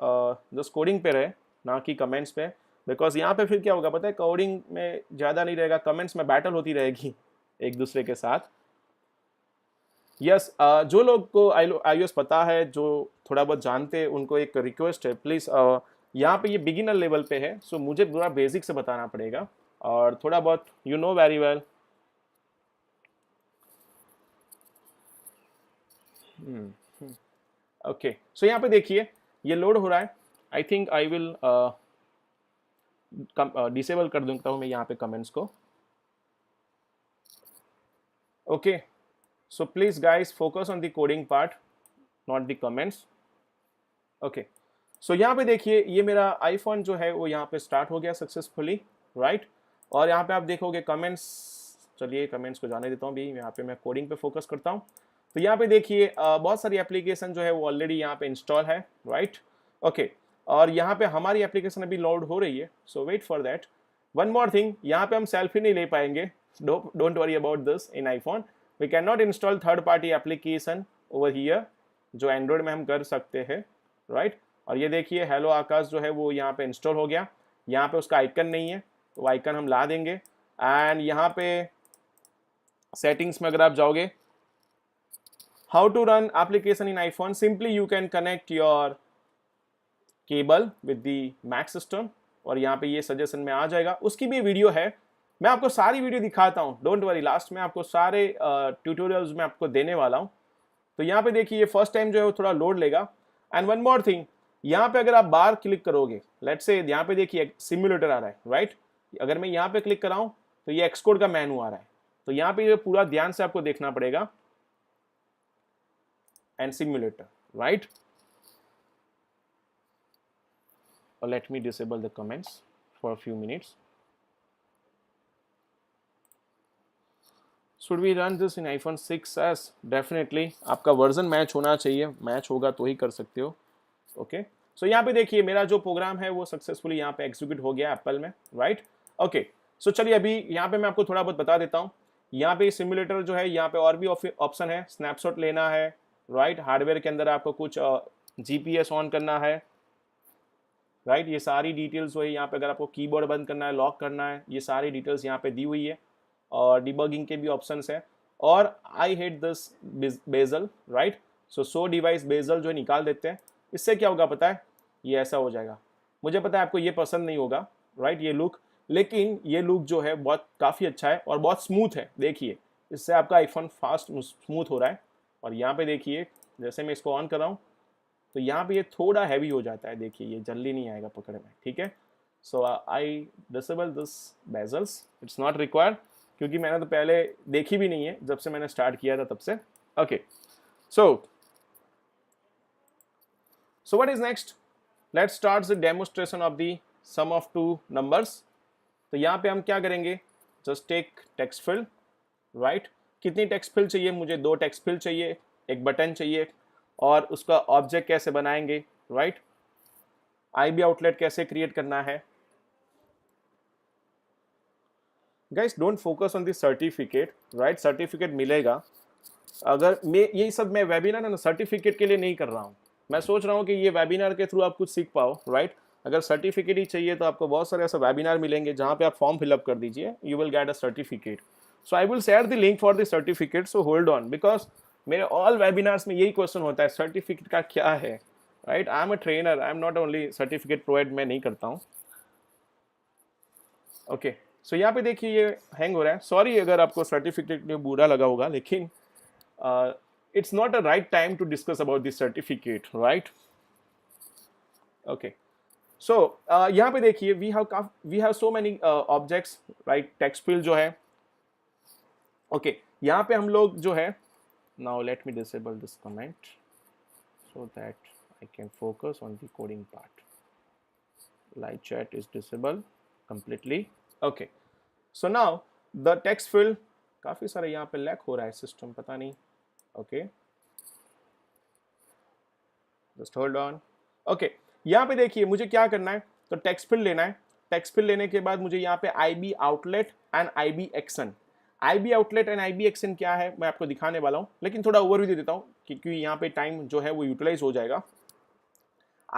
जस्ट कोडिंग पे रहे, ना कि कमेंट्स पे. बिकॉज यहाँ पे फिर क्या होगा पता है, कोडिंग में ज़्यादा नहीं रहेगा, कमेंट्स में बैटल होती रहेगी एक दूसरे के साथ. यस, जो लोग को iOS पता है, जो थोड़ा बहुत जानते हैं, उनको एक रिक्वेस्ट है, प्लीज़ यहाँ पे ये बिगिनर लेवल पे है, सो मुझे पूरा बेसिक से बताना पड़ेगा, और थोड़ा बहुत you know very well. Okay, so यहाँ पे देखिए ये लोड हो रहा है. I think I will disable कर दूंगा हूँ मैं यहाँ पे कमेंट्स को. Okay, so please guys focus on the coding part, not the comments. Okay, so यहाँ पे देखिए ये मेरा आईफोन जो है वो यहाँ पे स्टार्ट हो गया सक्सेसफुली, राइट? और यहाँ पे आप देखोगे कमेंट्स, चलिए कमेंट्स को जाने देता हूँ भी, यहाँ पे मैं कोडिंग पे फोकस करता हूँ. तो यहाँ पे देखिए बहुत सारी एप्लीकेशन जो है वो ऑलरेडी यहाँ पे इंस्टॉल है, राइट? ओके, और यहाँ पे हमारी एप्लीकेशन अभी लोड हो रही है, so wait for that. One more thing, यहाँ पे हम सेल्फी नहीं ले पाएंगे, don't worry about this. In iPhone we can not install third party application over here, जो एंड्रॉयड में हम कर सकते हैं, राइट? और ये देखिए हेलो आकाश जो है वो यहाँ पे इंस्टॉल हो गया. यहाँ पे उसका आइकन नहीं है, तो आइकन हम ला देंगे. एंड यहाँ पे सेटिंग्स में अगर आप जाओगे, how to run application in iPhone, simply you can connect your cable with the Mac system, और यहाँ पे ये सजेशन में आ जाएगा. उसकी भी वीडियो है, मैं आपको सारी वीडियो दिखाता हूँ, डोंट वरी. लास्ट में आपको सारे ट्यूटोरियल्स में आपको देने वाला हूँ. तो यहाँ पे देखिए ये फर्स्ट टाइम जो है वो थोड़ा लोड लेगा. एंड वन मोर थिंग, यहाँ पे अगर आप बार क्लिक करोगे, लेट्स से यहाँ पे देखिए सिम्युलेटर आ रहा है, राइट? अगर मैं यहाँ पे क्लिक कराऊँ तो ये Xcode का मेनू आ रहा है. तो यहाँ पे ये पूरा ध्यान से आपको देखना पड़ेगा, and simulator, right? Or let me disable the comments for a few minutes. Should we run this in iPhone 6s? Definitely. आपका वर्जन मैच होना चाहिए, मैच होगा तो ही कर सकते हो. ओके, सो यहाँ पे देखिए मेरा जो प्रोग्राम है वो सक्सेसफुली यहाँ पे एग्जीक्यूट हो गया एप्पल में, राइट? ओके, सो चलिए अभी यहाँ पे मैं आपको थोड़ा बहुत बता देता हूँ. यहाँ पे सिमुलेटर जो है, यहाँ पे और भी ऑप्शन है. स्नैपशॉट लेना है, राइट? हार्डवेयर के अंदर आपको कुछ GPS ऑन करना है, राइट? ये सारी डिटेल्स वही यहाँ पे, अगर आपको कीबोर्ड बंद करना है, लॉक करना है, ये सारी डिटेल्स यहाँ पे दी हुई है. और डिबगिंग के भी ऑप्शंस है. और I hate this bezel, right? So device bezel जो है निकाल देते हैं. इससे क्या होगा पता है, ये ऐसा हो जाएगा. मुझे पता है आपको ये पसंद नहीं होगा, राइट? ये लुक, लेकिन ये लुक जो है बहुत काफ़ी अच्छा है और बहुत स्मूथ है। देखिए इससे आपका आईफोन फास्ट स्मूथ हो रहा है। और यहाँ पे देखिए जैसे मैं इसको ऑन कर रहा हूँ तो यहाँ पे ये थोड़ा हैवी हो जाता है, देखिए ये जल्दी नहीं आएगा पकड़ में, ठीक है। So I disable this bezels, it's not required, क्योंकि मैंने तो पहले देखी भी नहीं है जब से मैंने स्टार्ट किया था तब से। Okay, so what is next? Let's start the demonstration of the sum of two numbers. तो यहाँ पे हम क्या करेंगे, just take text fill, right? कितनी text fill चाहिए मुझे? 2 text fill चाहिए, एक बटन चाहिए, और उसका ऑब्जेक्ट कैसे बनाएंगे, राइट? IB आउटलेट कैसे क्रिएट करना है। Guys don't focus on the certificate, right? Certificate मिलेगा, अगर मैं यही सब मैं वेबिनार है ना सर्टिफिकेट के लिए नहीं कर रहा हूँ। मैं सोच रहा हूँ कि ये वेबिनार के थ्रू आप कुछ सीख पाओ, राइट? अगर सर्टिफिकेट ही चाहिए तो आपको बहुत सारे ऐसे वेबिनार मिलेंगे जहाँ पे आप फॉर्म फिलअप कर दीजिए, you will get a certificate. So I will share the link for the certificate, so hold on, because मेरे ऑल वेबिनार्स में यही क्वेश्चन होता है, सर्टिफिकेट का क्या है, right? I am a trainer, I am not only certificate provide मैं नहीं करता हूँ। ओके, सो यहाँ पे देखिए ये हैंग हो रहा है, सॉरी अगर आपको सर्टिफिकेट में बुरा लगा होगा, लेकिन it's not a right time to discuss about this certificate, right? Okay, so यहाँ पे देखिए we have so many objects, right? Text fill जो है, okay, यहाँ पे हम लोग जो है, now let me disable this comment so that I can focus on the coding part. Live chat is disabled completely. Okay, so now the text fill, काफी सारे यहाँ पे लैग हो रहा है सिस्टम, पता नहीं। Okay, just hold on. Okay, यहाँ पे देखिए मुझे क्या करना है, तो टेक्स्ट फिल लेना है। टेक्स्ट फिल लेने के बाद मुझे यहाँ पे IB outlet and IB action, IB outlet and IB action क्या है मैं आपको दिखाने वाला हूँ, लेकिन थोड़ा ओवरव्यू दे देता हूँ क्योंकि यहाँ पे टाइम जो है वो यूटिलाइज हो जाएगा।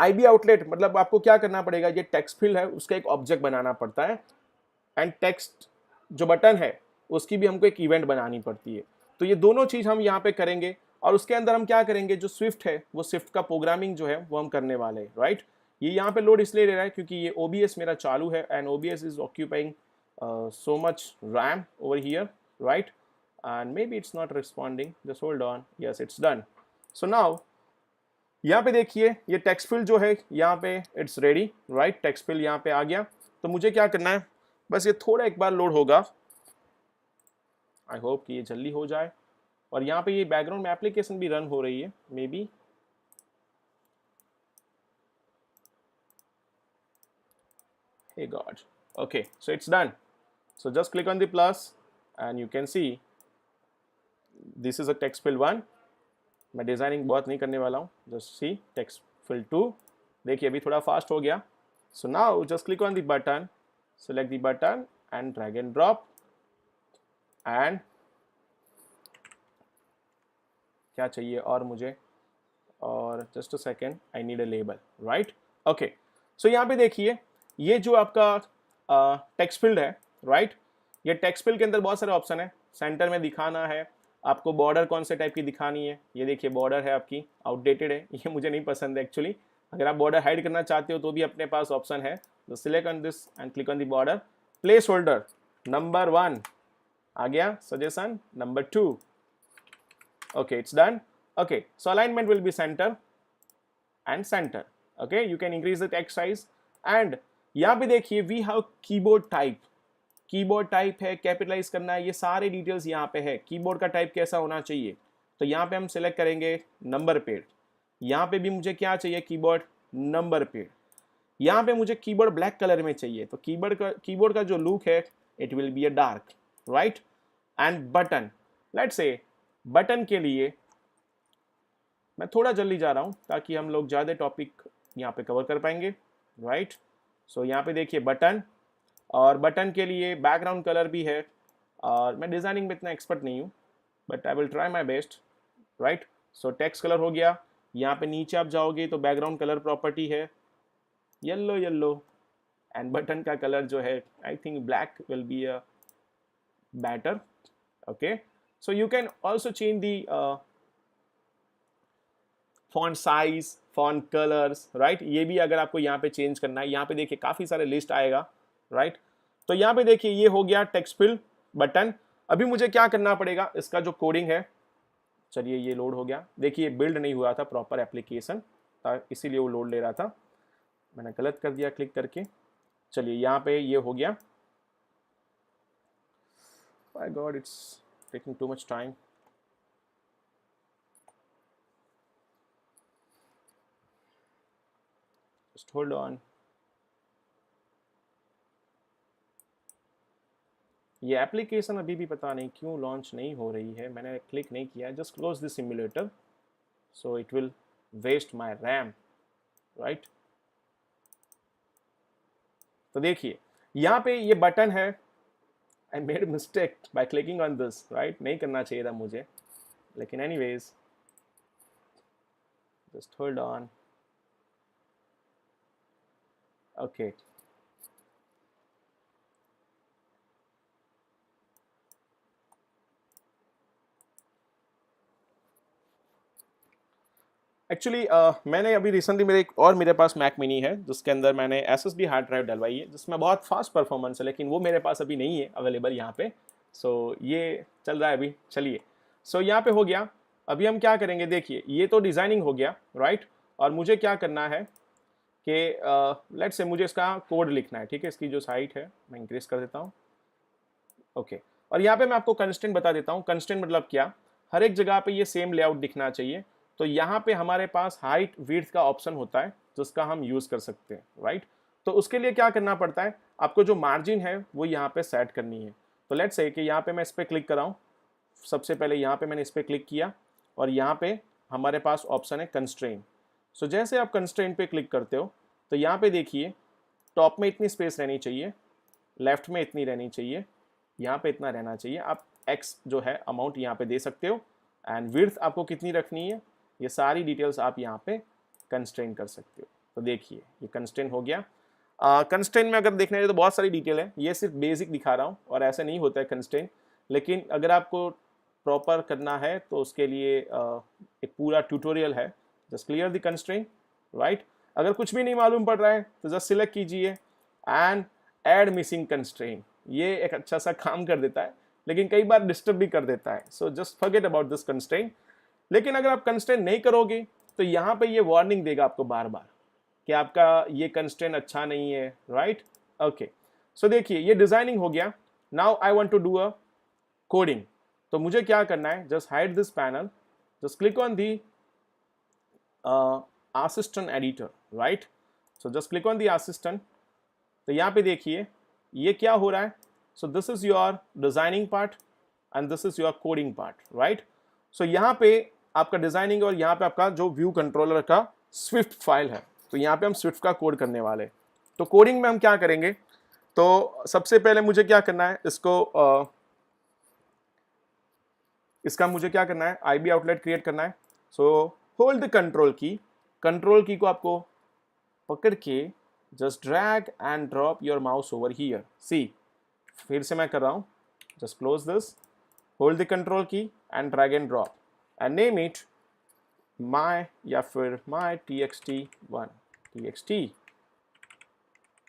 IB आउटलेट मतलब आपको क्या करना पड़ेगा, ये टेक्स्ट फिल है उसका एक ऑब्जेक्ट बनाना पड़ता है, एंड टेक्स्ट जो बटन है उसकी भी हमको एक इवेंट बनानी पड़ती है। तो ये दोनों चीज़ हम यहाँ पे करेंगे, और उसके अंदर हम क्या करेंगे, जो स्विफ्ट है वो स्विफ्ट का प्रोग्रामिंग जो है वो हम करने वाले हैं, राइट? ये यहाँ पे लोड इसलिए ले रहा है क्योंकि ये OBS मेरा चालू है, and OBS is occupying so much RAM over here, right? And maybe it's not responding, just hold on, yes it's done. So now यहाँ पे देखिए ये टेक्स्ट फिल जो है यहाँ पे it's ready, right? Text field यहाँ पे आ गया, तो मुझे क्या करना है, बस ये थोड़ा एक बार लोड होगा, आई होप कि ये जल्दी हो जाए। और यहाँ पे ये बैकग्राउंड में एप्लीकेशन भी रन हो रही है, may be hey god, okay, so it's done. So just click on the plus and you can see this is a text fill 1. मैं डिजाइनिंग बहुत नहीं करने वाला हूँ, जस्ट सी टेक्स्ट फिल 2, देखिए अभी थोड़ा फास्ट हो गया। So now just click on the button, select the button and drag and drop, and क्या चाहिए और मुझे, और just a second I need a label, right? Okay, so यहाँ पे देखिए ये जो आपका टेक्स्ट फील्ड है, राइट? ये टेक्स्ट फील्ड के अंदर बहुत सारे ऑप्शन है, सेंटर में दिखाना है आपको, बॉर्डर कौन से टाइप की दिखानी है, ये देखिए बॉर्डर है आपकी आउटडेटेड है, ये मुझे नहीं पसंद है एक्चुअली। अगर आप बॉर्डर हाइड करना चाहते हो तो भी अपने पास ऑप्शन है, तो select on this and click on the border. Place holder number 1 आ गया, suggestion number 2, okay it's done. Okay, so alignment will be center and center. Okay, you can increase the text size, and यहाँ पे देखिए we have keyboard type, keyboard type है, capitalise करना है, ये सारे details यहाँ पे है। कीबोर्ड का टाइप कैसा होना चाहिए, तो यहाँ पे हम सिलेक्ट करेंगे नंबर पेड, यहाँ पे भी मुझे क्या चाहिए, कीबोर्ड नंबर पेड। यहाँ पे मुझे कीबोर्ड ब्लैक कलर में चाहिए, तो कीबोर्ड का जो लुक है it will be a dark, right? And button, let's say button के लिए मैं थोड़ा जल्दी जा रहा हूँ ताकि हम लोग ज़्यादा टॉपिक यहाँ पे कवर कर पाएंगे, राइट? सो यहाँ पे देखिए बटन, और बटन के लिए बैकग्राउंड कलर भी है, और मैं डिज़ाइनिंग में इतना एक्सपर्ट नहीं हूँ, but I will try my best, right? So text colour हो गया। यहाँ पे नीचे आप जाओगे तो बैकग्राउंड कलर प्रॉपर्टी है येलो येलो, एंड बटन का कलर जो है I think black will be a better. Okay, so you can also change the font size, font colours, right? ये भी अगर आपको यहाँ पे चेंज करना है, यहाँ पे देखिए काफ़ी सारे लिस्ट आएगा, राइट? तो यहाँ पे देखिए ये हो गया टेक्स्ट फिल बटन। अभी मुझे क्या करना पड़ेगा, इसका जो कोडिंग है, चलिए ये लोड हो गया। देखिए बिल्ड नहीं हुआ था प्रॉपर एप्लीकेशन, इसीलिए वो लोड ले रहा था, मैंने गलत कर दिया क्लिक करके। चलिए यहाँ पे ये हो गया। My God, it's taking too much time. Just hold on. ये एप्लीकेशन अभी भी पता नहीं क्यों लॉन्च नहीं हो रही है, मैंने क्लिक नहीं किया। Just close this simulator, so it will waste my RAM, right. तो देखिए यहाँ पे ये बटन है, I made mistake by clicking on this, right, नहीं करना चाहिए था मुझे, लेकिन anyways just hold on. Okay, actually मैंने अभी रिसेंटली मेरे पास मैक मिनी है जिसके अंदर मैंने SSD हार्ड ड्राइव डलवाई है जिसमें बहुत फास्ट परफॉर्मेंस है, लेकिन वो मेरे पास अभी नहीं है अवेलेबल यहाँ पे। सो ये चल रहा है अभी। चलिए, सो यहाँ पे हो गया। अभी हम क्या करेंगे, देखिए ये तो डिज़ाइनिंग हो गया, राइट। और मुझे क्या करना है कि लेट्स से मुझे इसका कोड लिखना है, ठीक है। इसकी जो साइट है मैं इंक्रीज कर देता हूँ, ओके। और यहाँ पे मैं आपको कंस्ट्रेंट बता देता हूँ। कंस्ट्रेंट मतलब क्या, हर एक जगह पे ये सेम लेआउट दिखना चाहिए। तो यहाँ पे हमारे पास हाइट विड्थ का ऑप्शन होता है जिसका हम यूज़ कर सकते हैं, राइट। तो उसके लिए क्या करना पड़ता है, आपको जो मार्जिन है वो यहाँ पे सेट करनी है। तो लेट्स से कि यहाँ पे मैं इस पर क्लिक कराऊँ। सबसे पहले यहाँ पे मैंने इस पर क्लिक किया और यहाँ पे हमारे पास ऑप्शन है कंस्ट्रेंट। सो जैसे आप कंस्ट्रेंट पे क्लिक करते हो तो यहाँ पे देखिए टॉप में इतनी स्पेस रहनी चाहिए, लेफ्ट में इतनी रहनी चाहिए, यहाँ पे इतना रहना चाहिए। आप एक्स जो है अमाउंट यहाँ पे दे सकते हो, एंड विड्थ आपको कितनी रखनी है, ये सारी डिटेल्स आप यहाँ पे कंस्ट्रेंट कर सकते हो। तो देखिए ये कंस्ट्रेंट हो गया। कंस्ट्रेंट में अगर देखना है तो बहुत सारी डिटेल है, ये सिर्फ बेसिक दिखा रहा हूँ और ऐसे नहीं होता है कंस्ट्रेंट। लेकिन अगर आपको प्रॉपर करना है तो उसके लिए एक पूरा ट्यूटोरियल है। Just clear the constraint, right. अगर कुछ भी नहीं मालूम पड़ रहा है तो जस्ट सिलेक्ट कीजिए एंड ऐड मिसिंग कंस्ट्रेंट। ये एक अच्छा सा काम कर देता है, लेकिन कई बार डिस्टर्ब भी कर देता है। So just forget about this constraint. लेकिन अगर आप कंस्ट्रेंट नहीं करोगे तो यहाँ पे ये वार्निंग देगा आपको बार बार कि आपका ये कंस्ट्रेंट अच्छा नहीं है, राइट। ओके, सो देखिए ये डिजाइनिंग हो गया। Now I want to do a coding. तो मुझे क्या करना है, just hide this panel, just click on the assistant editor, right. So just click on the assistant. तो यहाँ पे देखिए ये क्या हो रहा है। So this is your designing part and this is your coding part, right. सो यहाँ पे आपका डिजाइनिंग और यहाँ पे आपका जो व्यू कंट्रोलर का स्विफ्ट फाइल है। तो यहाँ पे हम स्विफ्ट का कोड करने वाले। तो कोडिंग में हम क्या करेंगे, तो सबसे पहले मुझे क्या करना है, इसका मुझे क्या करना है, IB आउटलेट क्रिएट करना है। सो होल्ड द कंट्रोल की को आपको पकड़ के just drag and drop your mouse over here. See, फिर से मैं कर रहा हूँ, just close this, hold the control key and drag and drop and name it my या फिर my txt1 txt,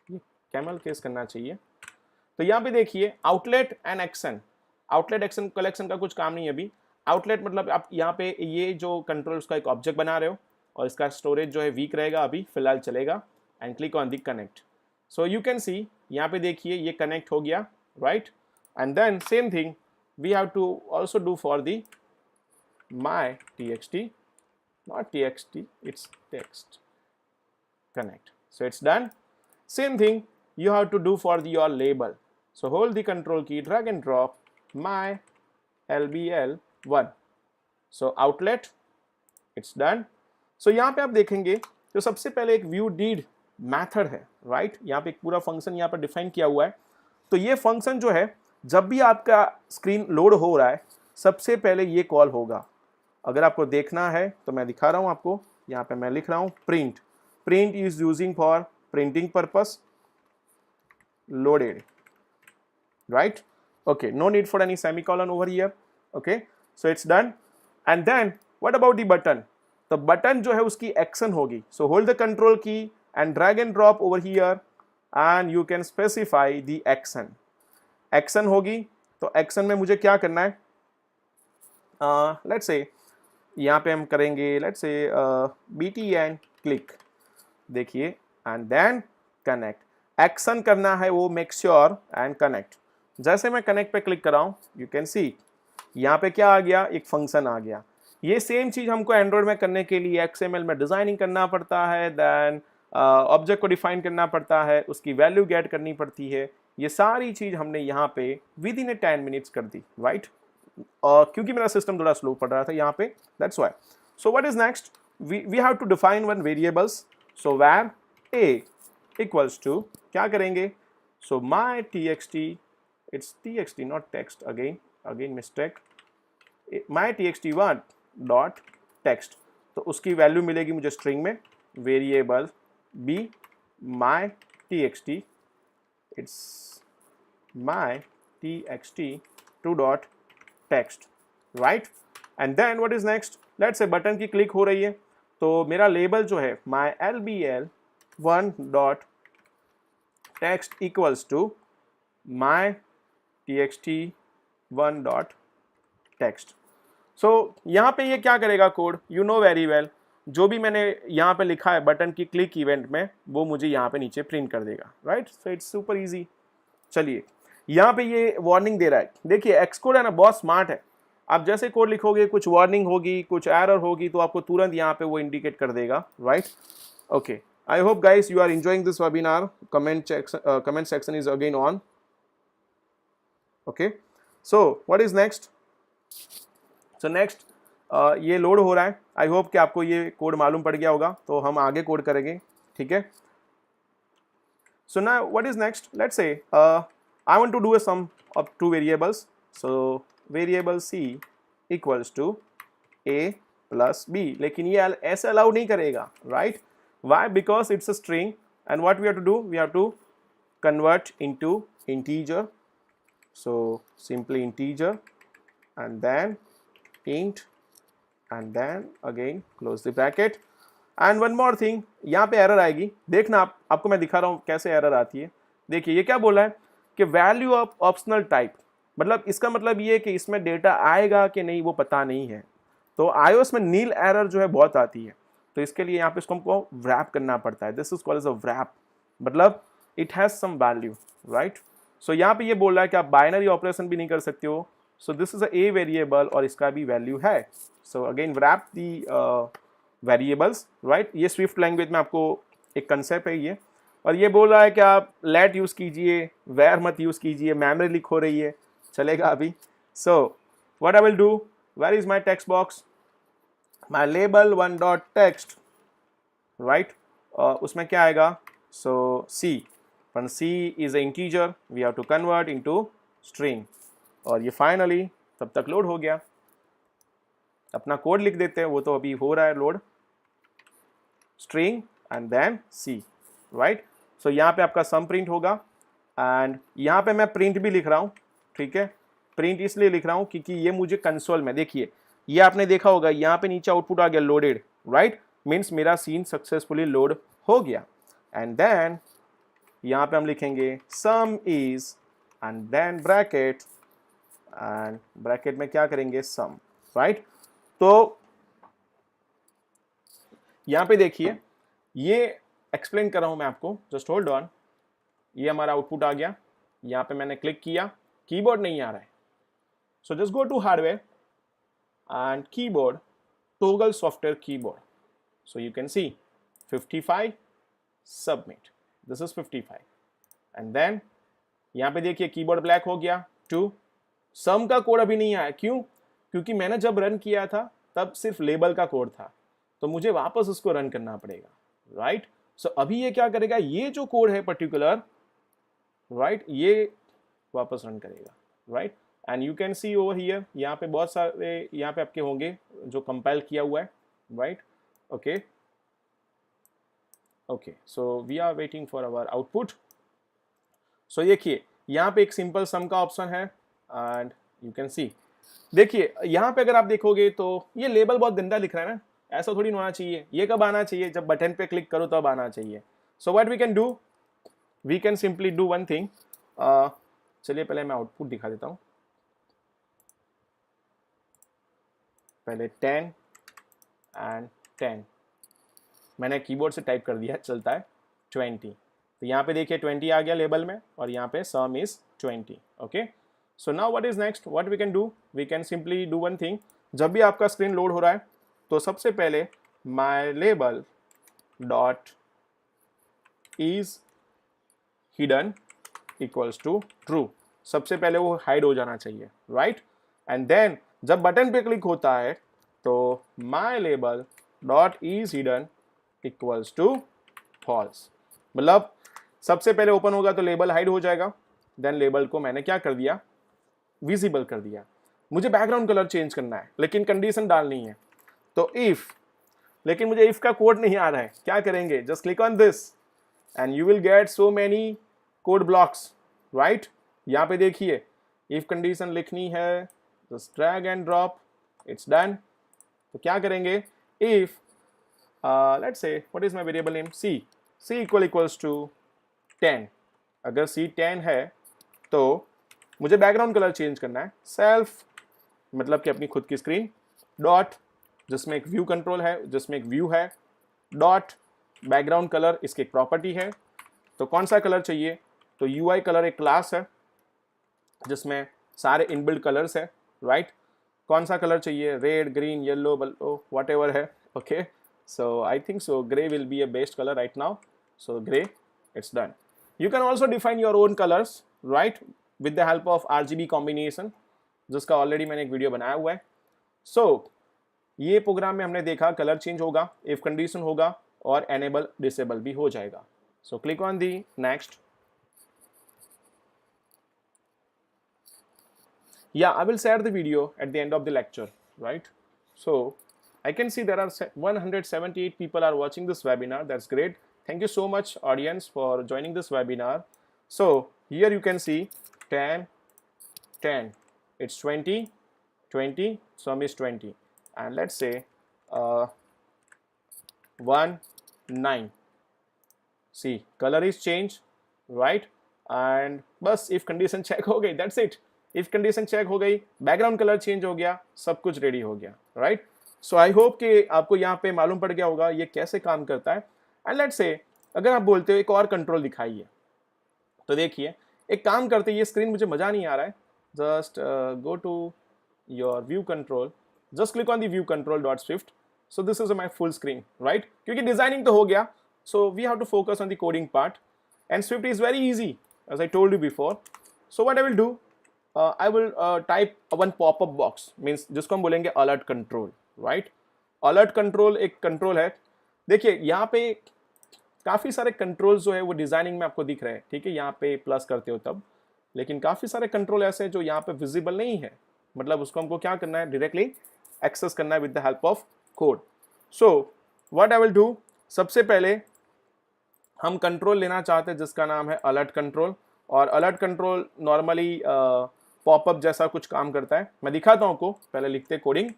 ये कैमल केस करना चाहिए। तो यहाँ पे देखिए outlet and action, outlet action collection का कुछ काम नहीं है अभी। आउटलेट मतलब आप यहाँ पे ये जो कंट्रोल उसका एक ऑब्जेक्ट बना रहे हो और इसका स्टोरेज जो है वीक रहेगा, अभी फिलहाल चलेगा। And click on the connect. So you can see यहाँ पे देखिए ये कनेक्ट हो गया, right. And then same thing we have to also do for the my txt, not txt, it's text connect. So it's done. Same thing you have to do for your label. So hold the control key, drag and drop my lbl1. So outlet, it's done. So यहाँ पे आप देखेंगे तो सबसे पहले एक view did method है, right। यहाँ पे एक पूरा फंक्शन यहाँ पर डिफाइन किया हुआ है। तो ये फंक्शन जो है जब भी आपका स्क्रीन लोड हो रहा है सबसे पहले ये कॉल होगा। अगर आपको देखना है तो मैं दिखा रहा हूँ आपको, यहाँ पे मैं लिख रहा हूँ print is using for printing purpose loaded, right. Okay, no need for any semicolon over here. Okay, so it's done. And then what about the button, तो बटन जो है उसकी एक्शन होगी। So hold the control key and drag and drop over here and you can specify the action. Action होगी तो action में मुझे क्या करना है, let's say यहाँ पे हम करेंगे let's say btn click, देखिए and then connect. Action करना है वो make sure and connect. जैसे मैं connect पे क्लिक कर रहा हूँ, you can see यहाँ पे क्या आ गया, एक फंक्शन आ गया. ये सेम चीज हमको एंड्रॉइड में करने के लिए XML में डिजाइनिंग करना पड़ता है, देन ऑब्जेक्ट को डिफाइन करना पड़ता है, उसकी वैल्यू गेट करनी पड़ती है. ये सारी चीज हमने यहाँ पे विद इन 10 मिनट्स कर दी, राइट. क्योंकि मेरा सिस्टम थोड़ा स्लो पड़ रहा था यहाँ पे, that's why. So what is next, we have to define one variables. So var a equals to, क्या करेंगे, सो my txt, it's txt not text, again mistake, my txt1 dot text. तो उसकी वैल्यू मिलेगी मुझे स्ट्रिंग में, variable b my txt, it's my txt2 dot text, right. And then what is next, let's say button की click हो रही है तो मेरा लेबल जो है my lbl1 dot text equals to my txt1 dot text. So यहाँ पे ये क्या करेगा code, you know very well, जो भी मैंने यहाँ पे लिखा है बटन की क्लिक इवेंट में वो मुझे यहाँ पे नीचे प्रिंट कर देगा, right. So it's super easy. चलिए यहाँ पे ये वार्निंग दे रहा है, देखिए एक्सकोड है ना, बहुत स्मार्ट है. आप जैसे कोड लिखोगे कुछ वार्निंग होगी, कुछ एरर होगी तो आपको तुरंत यहाँ पे वो इंडिकेट कर देगा, right. Okay, I hope guys you are enjoying this webinar. Comment section is again on. Okay, so what is next. So next ये लोड हो रहा है. आई होप कि आपको ये कोड मालूम पड़ गया होगा, तो हम आगे कोड करेंगे, ठीक है. So now what is next, let's say I want to do a sum of two variables. So variable c equals to a plus b, लेकिन ये ऐसे अलाउ नहीं करेगा, right. Why, because it's a string and what we have to do, we have to convert into integer. So simply integer and then int and then again close the bracket. and one more thing, यहाँ पे error आएगी, देखना आपको मैं दिखा रहा हूँ कैसे एरर आती है. देखिए ये क्या बोला है कि वैल्यू ऑफ ऑप्शनल टाइप, मतलब इसका मतलब ये कि इसमें डेटा आएगा कि नहीं वो पता नहीं है. तो iOS में नील एरर जो है बहुत आती है, तो इसके लिए यहाँ पे इसको हमको wrap करना पड़ता है. This is called as a wrap, मतलब it has some value, right. सो यहाँ पे ये बोल रहा है कि आप बाइनरी ऑपरेशन भी नहीं कर सकते हो. So this is a variable और इसका भी वैल्यू है. So again wrap the variables, right. ये स्विफ्ट लैंग्वेज में आपको एक कंसेप्ट है ये, और ये बोल रहा है कि आप लेट यूज़ कीजिए, वेयर मत यूज़ कीजिए, मेमोरी लीक हो रही है, चलेगा अभी. So what I will do, where is my text box, my label1 dot text, right. उसमें क्या आएगा, so c, but c is an integer, we have to convert into string. और ये फाइनली तब तक लोड हो गया. अपना कोड लिख देते हैं, वो तो अभी हो रहा है load. String and then see, right. सो यहाँ पे आपका सम प्रिंट होगा एंड यहाँ पे मैं प्रिंट भी लिख रहा हूँ, ठीक है. प्रिंट इसलिए लिख रहा हूँ क्योंकि ये मुझे कंसोल में, देखिए ये आपने देखा होगा यहाँ पे नीचे आउटपुट आ गया लोडेड, राइट. मीन्स मेरा सीन सक्सेसफुली लोड हो गया. एंड देन यहाँ पे हम लिखेंगे sum is and then bracket, and bracket में क्या करेंगे, सम, राइट. तो यहां पे देखिए ये एक्सप्लेन कर रहा हूं मैं आपको, जस्ट होल्ड ऑन. ये हमारा आउटपुट आ गया, यहां पे मैंने क्लिक किया, कीबोर्ड नहीं आ रहा है. So just go to hardware and keyboard, toggle software keyboard. So you can see 55 submit, this is 55. And then यहां पे देखिए कीबोर्ड ब्लैक हो गया. 2 सम का कोड अभी नहीं आया, क्यों, क्योंकि मैंने जब रन किया था तब सिर्फ लेबल का कोड था, तो मुझे वापस उसको रन करना पड़ेगा, राइट. सो अभी ये क्या करेगा, ये जो कोड है पर्टिकुलर, राइट, ये वापस रन करेगा, right. And you can C over here, यहाँ पे बहुत सारे यहाँ पे आपके होंगे जो कंपाइल किया हुआ है, right. Okay okay, so we are waiting for our output. So देखिए यहाँ पे एक सिंपल सम का ऑप्शन है एंड यू कैन सी, देखिए यहाँ पे अगर आप देखोगे तो ये लेबल बहुत गंदा लिख रहा है ना, ऐसा थोड़ी होना चाहिए. ये कब आना चाहिए, जब बटन पे क्लिक करो तब आना चाहिए. So what we can do, we can simply do one thing, चलिए पहले मैं आउटपुट दिखा देता हूँ। पहले 10 एंड 10 मैंने कीबोर्ड से टाइप कर दिया, चलता है 20। तो यहाँ पे देखिए 20 आ गया लेबल में, और यहाँ पे sum is 20। Okay, so now what is next, what we can do, we can simply do one thing. जब भी आपका स्क्रीन लोड हो रहा है तो सबसे पहले my label dot is hidden equals to true, सबसे पहले वो हाइड हो जाना चाहिए, राइट। एंड देन जब बटन पे क्लिक होता है तो my label dot is hidden equals to false, मतलब सबसे पहले ओपन होगा तो लेबल हाइड हो जाएगा, देन लेबल को मैंने क्या कर दिया, विजिबल कर दिया। मुझे बैकग्राउंड कलर चेंज करना है लेकिन कंडीशन डालनी है, तो इफ, लेकिन मुझे इफ का कोड नहीं आ रहा है, क्या करेंगे, just click on this and you will get so many code blocks, right. यहाँ पे देखिए इफ कंडीशन लिखनी है, just drag and drop, it's done. तो क्या करेंगे, if let's say what is my variable name, c equals to 10, अगर c 10 है तो मुझे बैकग्राउंड कलर चेंज करना है, सेल्फ मतलब कि अपनी खुद की स्क्रीन, डॉट जिसमें एक व्यू कंट्रोल है, जिसमें एक व्यू है, डॉट बैकग्राउंड कलर इसकी एक प्रॉपर्टी है। तो कौन सा कलर चाहिए, तो UI कलर एक क्लास है जिसमें सारे इनबिल्ट कलर्स है, राइट। कौन सा कलर चाहिए, red, green, yellow, whatever है, okay. So I think so grey will be a best colour right now, so grey, it's done. You can also define your own colours, right, with the help of RGB combination, जिसका already मैंने एक video बनाया हुआ है। सो ये programme में हमने देखा कलर चेंज होगा, इफ कंडीशन होगा और एनेबल डिसेबल भी हो जाएगा। So click on the next. Yeah, I will share the video at the end of the lecture, right? So I can see there are 178 people are watching this webinar. That's great. Thank you so much audience for joining this webinar. So here you can see 10 10, it's 20 20, sum is 20, and let's say 1 9, see color is changed, right? And बस if condition check हो गई, that's it. If condition check हो गई, background colour change हो गया, सब कुछ ready हो गया, राइट। सो आई होप कि आपको यहाँ पे मालूम पड़ गया होगा ये कैसे काम करता है। एंड लेट्स से अगर आप बोलते हो एक और कंट्रोल दिखाइए, तो देखिए एक काम करते, ये स्क्रीन मुझे मजा नहीं आ रहा है, just go to your view control, just click on the view control dot Swift. So this is my full screen, right, क्योंकि डिजाइनिंग तो हो गया, so we have to focus on the coding part, and Swift is very easy as I told you before. So what I will do, I will type one pop-up box, means जिसको हम बोलेंगे alert control, right. Alert control एक control है, देखिए यहाँ पे काफ़ी सारे कंट्रोल्स जो है वो डिजाइनिंग में आपको दिख रहे हैं, ठीक है, यहाँ पे प्लस करते हो तब, लेकिन काफ़ी सारे कंट्रोल ऐसे हैं जो यहाँ पे विजिबल नहीं है, मतलब उसको हमको क्या करना है, डायरेक्टली एक्सेस करना है with the help of code. So what I will do, सबसे पहले हम कंट्रोल लेना चाहते हैं जिसका नाम है अलर्ट कंट्रोल, और अलर्ट कंट्रोल नॉर्मली पॉपअप जैसा कुछ काम करता है। मैं दिखाता हूं आपको, पहले लिखते कोडिंग।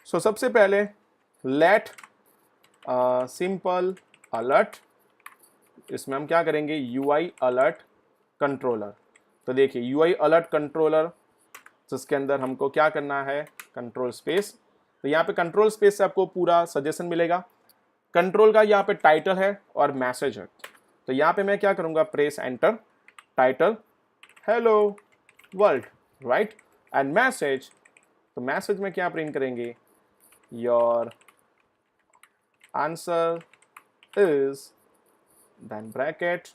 सो सबसे पहले लेट सिंपल अलर्ट, इसमें हम क्या करेंगे, UI अलर्ट कंट्रोलर। तो देखिए UI अलर्ट कंट्रोलर, जिसके अंदर हमको क्या करना है, कंट्रोल स्पेस। तो यहाँ पे कंट्रोल स्पेस से आपको पूरा सजेशन मिलेगा। कंट्रोल का यहाँ पे टाइटल है और मैसेज है, तो यहाँ पे मैं क्या करूँगा, press enter, title hello world, right, and message, तो मैसेज में क्या प्रिंट करेंगे, your answer is, then bracket,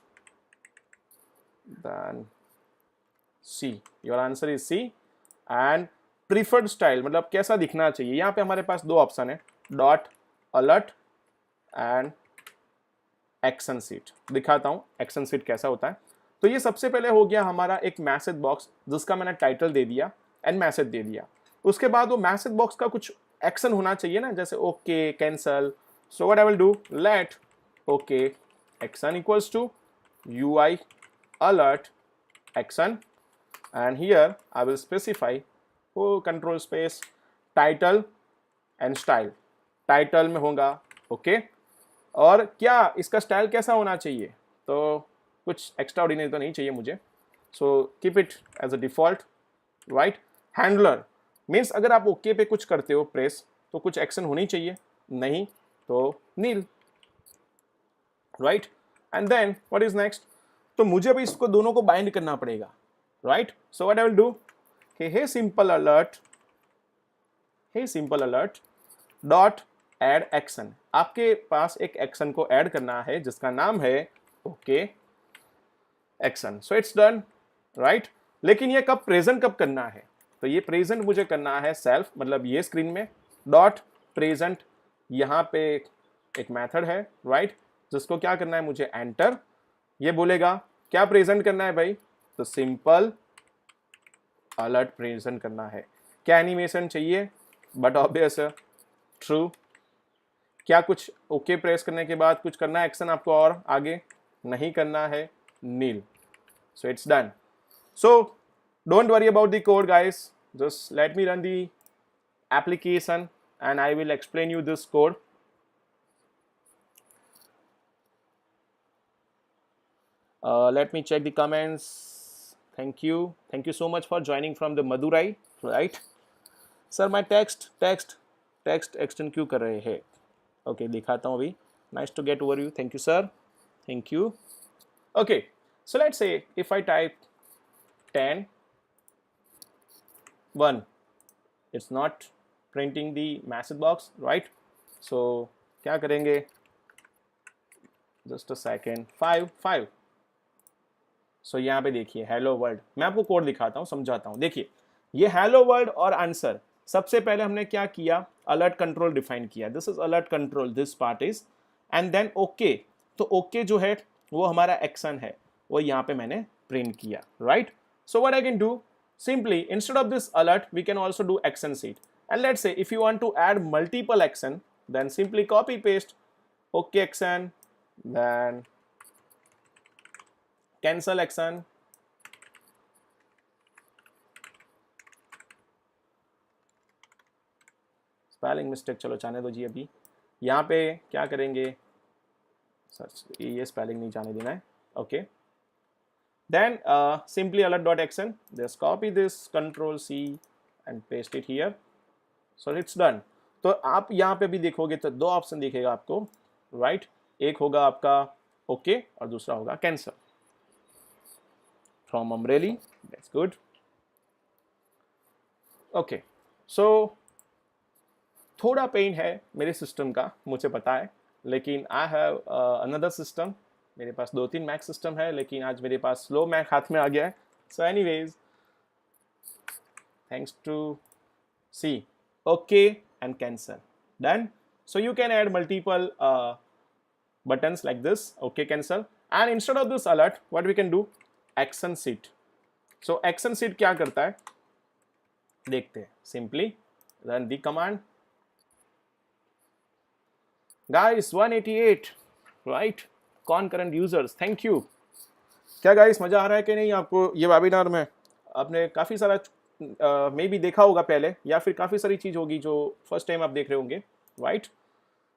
then C, your answer is C, and preferred style मतलब कैसा दिखना चाहिए, यहाँ पे हमारे पास दो ऑप्शन है, dot alert and action seat. दिखाता हूँ एक्शन सीट कैसा होता है। तो ये सबसे पहले हो गया हमारा एक मैसेज बॉक्स, जिसका मैंने टाइटल दे दिया एंड मैसेज दे दिया। उसके बाद वो मैसेज बॉक्स का कुछ एक्शन होना चाहिए ना, जैसे okay, cancel. So what I will do, let okay action equals to UI alert action, and here I will specify control space title and style। Title में होगा ओके, और क्या इसका स्टाइल कैसा होना चाहिए, तो कुछ एक्स्ट्रा ऑर्डिनरी तो नहीं चाहिए मुझे, so keep it as a default, right. Handler means अगर आप ओके पे कुछ करते हो प्रेस तो कुछ एक्शन होनी चाहिए, नहीं तो nil, right. And then what is next, तो मुझे अभी इसको दोनों को बाइंड करना पड़ेगा, right. So what I will do कि hey simple alert dot add action, आपके पास एक एक्शन को ऐड करना है जिसका नाम है okay action. So it's done, right. लेकिन ये प्रेजेंट कब करना है, तो ये प्रेजेंट मुझे करना है सेल्फ, मतलब ये स्क्रीन में डॉट प्रेजेंट, यहाँ पे एक मेथड है, राइट, जिसको क्या करना है मुझे एंटर, ये बोलेगा क्या प्रेजेंट करना है भाई, तो सिंपल अलर्ट प्रेजेंट करना है। क्या एनिमेशन चाहिए, बट ऑब्वियस ट्रू। क्या कुछ ओके प्रेस करने के बाद कुछ करना है एक्शन आपको और आगे, नहीं करना है, nil. So it's done. So don't worry about the code guys, just let me run the application and I will explain you this code. Let me check the comments. Thank you so much for joining from the Madurai, right? Sir, my text extend क्यों कर रहे हैं? Okay, दिखाता हूँ अभी. Nice to get over you. Thank you sir. Thank you. Okay, so let's say if I type 10 1, it's not printing the message box, right? So क्या करेंगे, just a second, 5 so यहाँ पे देखिए हेलो वर्ल्ड, मैं आपको code दिखाता हूँ, समझाता हूँ। देखिए ये हेलो वर्ल्ड और आंसर, सबसे पहले हमने क्या किया, अलर्ट कंट्रोल डिफाइन किया, this is alert control, this part is, and then okay, तो ओके जो है वो हमारा एक्शन है, वो यहाँ पे मैंने प्रिंट किया, right. So what I can do, simply instead of this alert we can also do action sheet, and let's say if you want to add multiple action, then simply copy paste okay action, then cancel action, spelling mistake चलो जाने दो जी, अभी यहाँ पे क्या करेंगे, सच ये spelling नहीं जाने देना है, okay. Then simply alert.action, just copy this control C and paste it here, so it's done। तो आप यहाँ पे भी देखोगे तो दो ऑप्शन दिखेगा आपको, राइट, एक होगा आपका ओके और दूसरा होगा cancel from umbrella, that's good, okay. So थोड़ा पेन है मेरे सिस्टम का, मुझे पता है, लेकिन आई हैव अनदर सिस्टम, मेरे पास 2-3 मैक सिस्टम है, लेकिन आज मेरे पास स्लो मैक हाथ में आ गया है। So anyways thanks to see okay and cancel, done. So you can add multiple buttons like this, okay cancel, and instead of this alert what we can do, action sheet। so action sheet क्या करता है देखते हैं, simply run the command guys, 188 right, concurrent users, thank you। क्या guys मजा आ रहा है कि नहीं आपको ये वेबिनार में, आपने काफ़ी सारा मे भी देखा होगा पहले, या फिर काफ़ी सारी चीज़ होगी जो फर्स्ट टाइम आप देख रहे होंगे, right.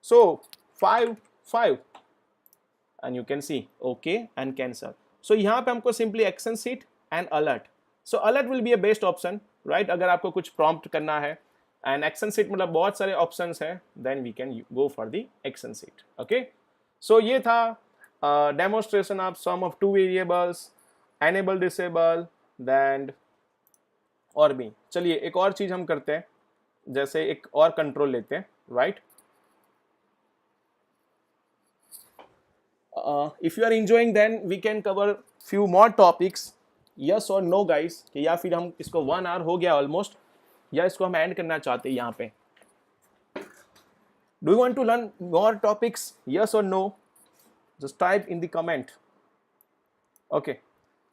So 5 and you can see okay and cancel। so यहाँ पे हमको simply action sheet and alert, so alert will be a best option, right, अगर आपको कुछ prompt करना है, and action sheet मतलब बहुत सारे options हैं, then we can go for the action sheet, okay। so ये था demonstration of sum of two variables, enable disable, then और भी। चलिए एक और चीज़ हम करते हैं, जैसे एक और कंट्रोल लेते हैं, right. if you are enjoying then we can cover few more topics, yes or no guys, कि या फिर हम इसको 1 hour हो गया ऑलमोस्ट, या इसको हम एंड करना चाहते हैं यहाँ पे। do you want to learn more topics, yes or no, just type in the comment, okay।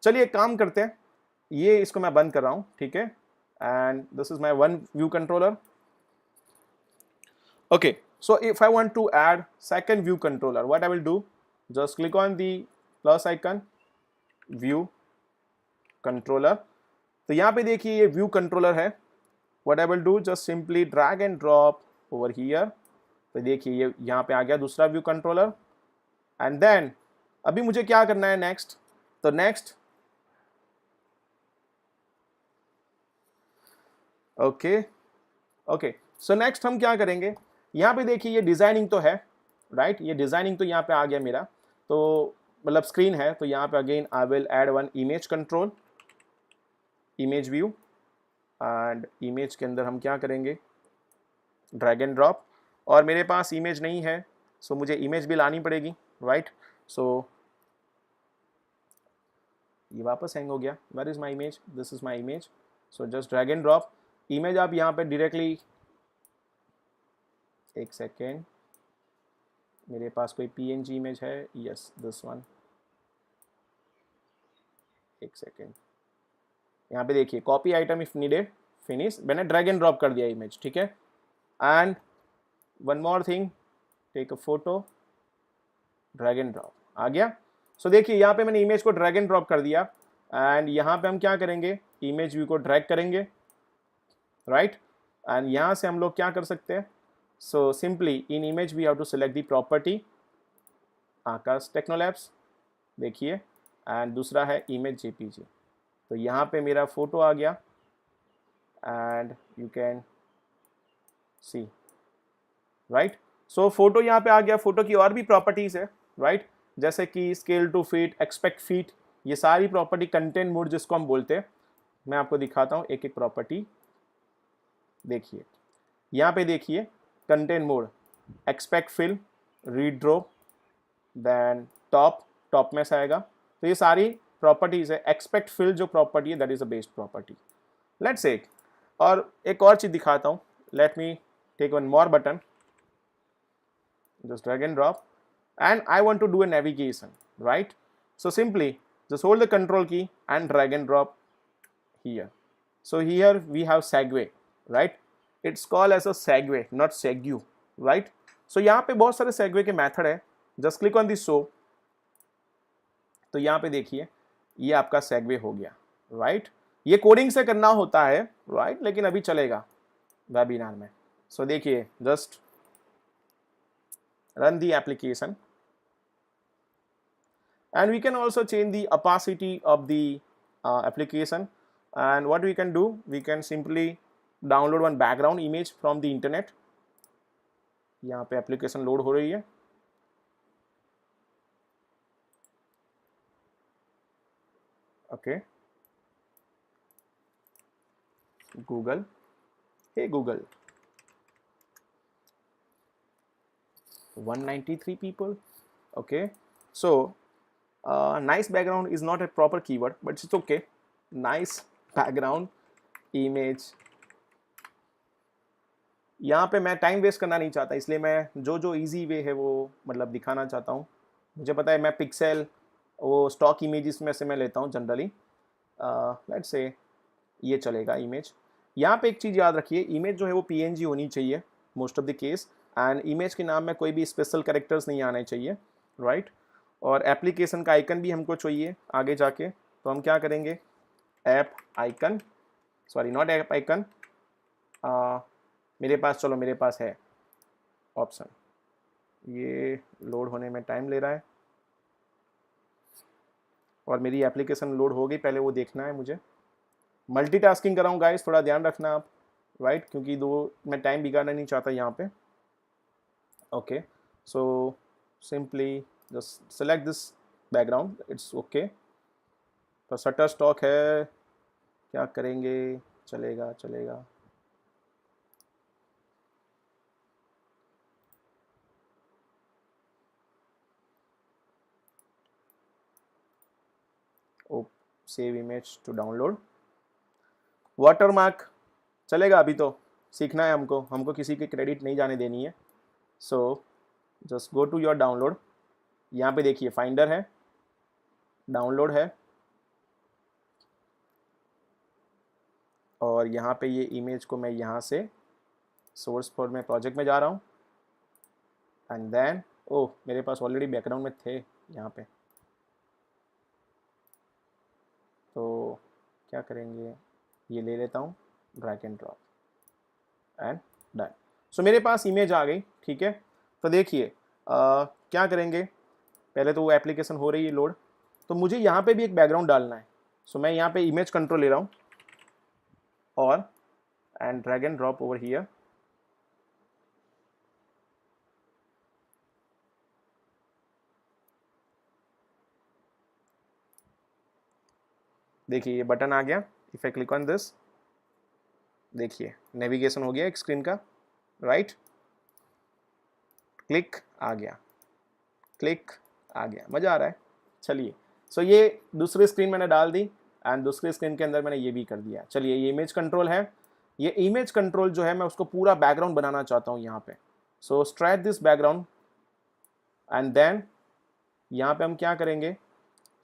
चलिए एक काम करते हैं, ये इसको मैं बंद कर रहा हूँ, ठीक है, and this is my one view controller, okay। so if I want to add second view controller, what I will do, just click on the plus icon, view controller, तो यहाँ पे देखिए ये view controller है, what I will do, just simply drag and drop over here, तो देखिए ये यहाँ पे आ गया दूसरा view controller, and then अभी मुझे क्या करना है नेक्स्ट, तो next, okay okay, so next हम क्या करेंगे, यहाँ पे देखिए ये डिजाइनिंग तो है, राइट, ये डिजाइनिंग तो यहाँ पे आ गया मेरा, तो मतलब स्क्रीन है, तो यहाँ पे again I will add one image control, image view, and image के अंदर हम क्या करेंगे, ड्रैग एंड ड्रॉप, और मेरे पास इमेज नहीं है, सो मुझे इमेज भी लानी पड़ेगी, राइट, सो ये वापस हैंग हो गया, where is my image, this is my image, so just drag and drop image, आप यहाँ पे डायरेक्टली, एक सेकेंड, मेरे पास कोई PNG इमेज है, यस दिस वन, एक सेकेंड, यहाँ पे देखिए copy item if needed, finish, मैंने ड्रैग एंड ड्रॉप कर दिया इमेज, ठीक है, and one more thing, take a photo, drag and drop, आ गया। सो देखिए यहाँ पे मैंने इमेज को ड्रैग एंड ड्रॉप कर दिया, एंड यहाँ पे हम क्या करेंगे, इमेज व्यू को ड्रैग करेंगे, राइट, एंड यहाँ से हम लोग क्या कर सकते हैं, so simply in image we have to select the property Akash Technolabs, देखिए, एंड दूसरा है इमेज JPG, तो यहाँ पे मेरा फोटो आ गया, and you can C, right, so photo यहाँ पे आ गया। फोटो की और भी प्रॉपर्टीज है, राइट, जैसे कि scale to feet, expect feet, ये सारी प्रॉपर्टी, कंटेंट मोड जिसको हम बोलते हैं, मैं आपको दिखाता हूँ एक एक प्रॉपर्टी, देखिए यहाँ पे देखिए content mode, aspect fill, redraw, then top में से आएगा, तो ये सारी प्रॉपर्टीज है। एक्सपेक्ट फिल जो प्रॉपर्टी है that is a based property, let's say, और एक और चीज दिखाता हूँ, let me take one more button, just drag and drop, and I want to do a navigation, right, so simply just hold the control key and drag and drop here. So here we have segue, right, it's called as a segue, not segue, right, so यहाँ पे बहुत सारे segue के method है, just click on this show, तो यहाँ पे देखिए ये आपका segue हो गया, right, ये कोडिंग से करना होता है, right, लेकिन अभी चलेगा वेबिनार में, so देखिए just run the application, and we can also change the opacity of the application, and what we can do, we can simply download one background image from the internet, यहाँ पे application load हो रही है, okay, Google, hey Google, 193 people, okay, so nice background is not a proper keyword, but it's okay, nice background image, यहाँ पे मैं time waste करना नहीं चाहता, इसलिए मैं जो इजी वे है वो मतलब दिखाना चाहता हूँ, मुझे पता है मैं पिक्सेल वो स्टॉक इमेजेस में से मैं लेता हूँ जनरली, लेट्स से ये चलेगा इमेज। यहाँ पे एक चीज़ याद रखिए, इमेज जो है वो PNG होनी चाहिए most of the case, and image के नाम में कोई भी स्पेशल कैरेक्टर्स नहीं आने चाहिए, राइट, और एप्लीकेशन का आइकन भी हमको चाहिए आगे जाके, तो हम क्या करेंगे, app icon, sorry not app icon, मेरे पास, चलो मेरे पास है ऑप्शन, ये लोड होने में टाइम ले रहा है, और मेरी एप्लीकेशन लोड हो गई, पहले वो देखना है मुझे, मल्टीटास्किंग कर रहा हूँ गाइस, थोड़ा ध्यान रखना आप, राइट, क्योंकि मैं टाइम बिगाड़ना नहीं चाहता यहाँ पे, okay, so simply just select this background, it's okay, तो शटर स्टॉक है, क्या करेंगे, चलेगा, save image to download, watermark चलेगा, अभी तो सीखना है हमको किसी की क्रेडिट नहीं जाने देनी है, so just go to your download, यहाँ पे देखिए फाइंडर है, डाउनलोड है, और यहाँ पे ये इमेज को मैं यहाँ से सोर्स फोर में प्रोजेक्ट में जा रहा हूँ, एंड देन ओह मेरे पास ऑलरेडी बैकग्राउंड में थे यहाँ पे, तो क्या करेंगे, ये ले लेता हूँ, drag and drop and done, so मेरे पास इमेज आ गई, ठीक है, तो देखिए क्या करेंगे, पहले तो वो एप्लीकेशन हो रही है लोड, तो मुझे यहाँ पे भी एक बैकग्राउंड डालना है. सो मैं यहाँ पे इमेज कंट्रोल ले रहा हूँ और and drag and drop over here. देखिए ये बटन आ गया. If I click on this, देखिए नेविगेशन हो गया एक स्क्रीन का, राइट. क्लिक आ गया, क्लिक आ गया, मज़ा आ रहा है. चलिए, सो ये दूसरी स्क्रीन मैंने डाल दी एंड दूसरी स्क्रीन के अंदर मैंने ये भी कर दिया. चलिए, ये इमेज कंट्रोल है. ये इमेज कंट्रोल जो है मैं उसको पूरा बैकग्राउंड बनाना चाहता हूँ यहाँ पे. So strike this background and then यहाँ पे हम क्या करेंगे,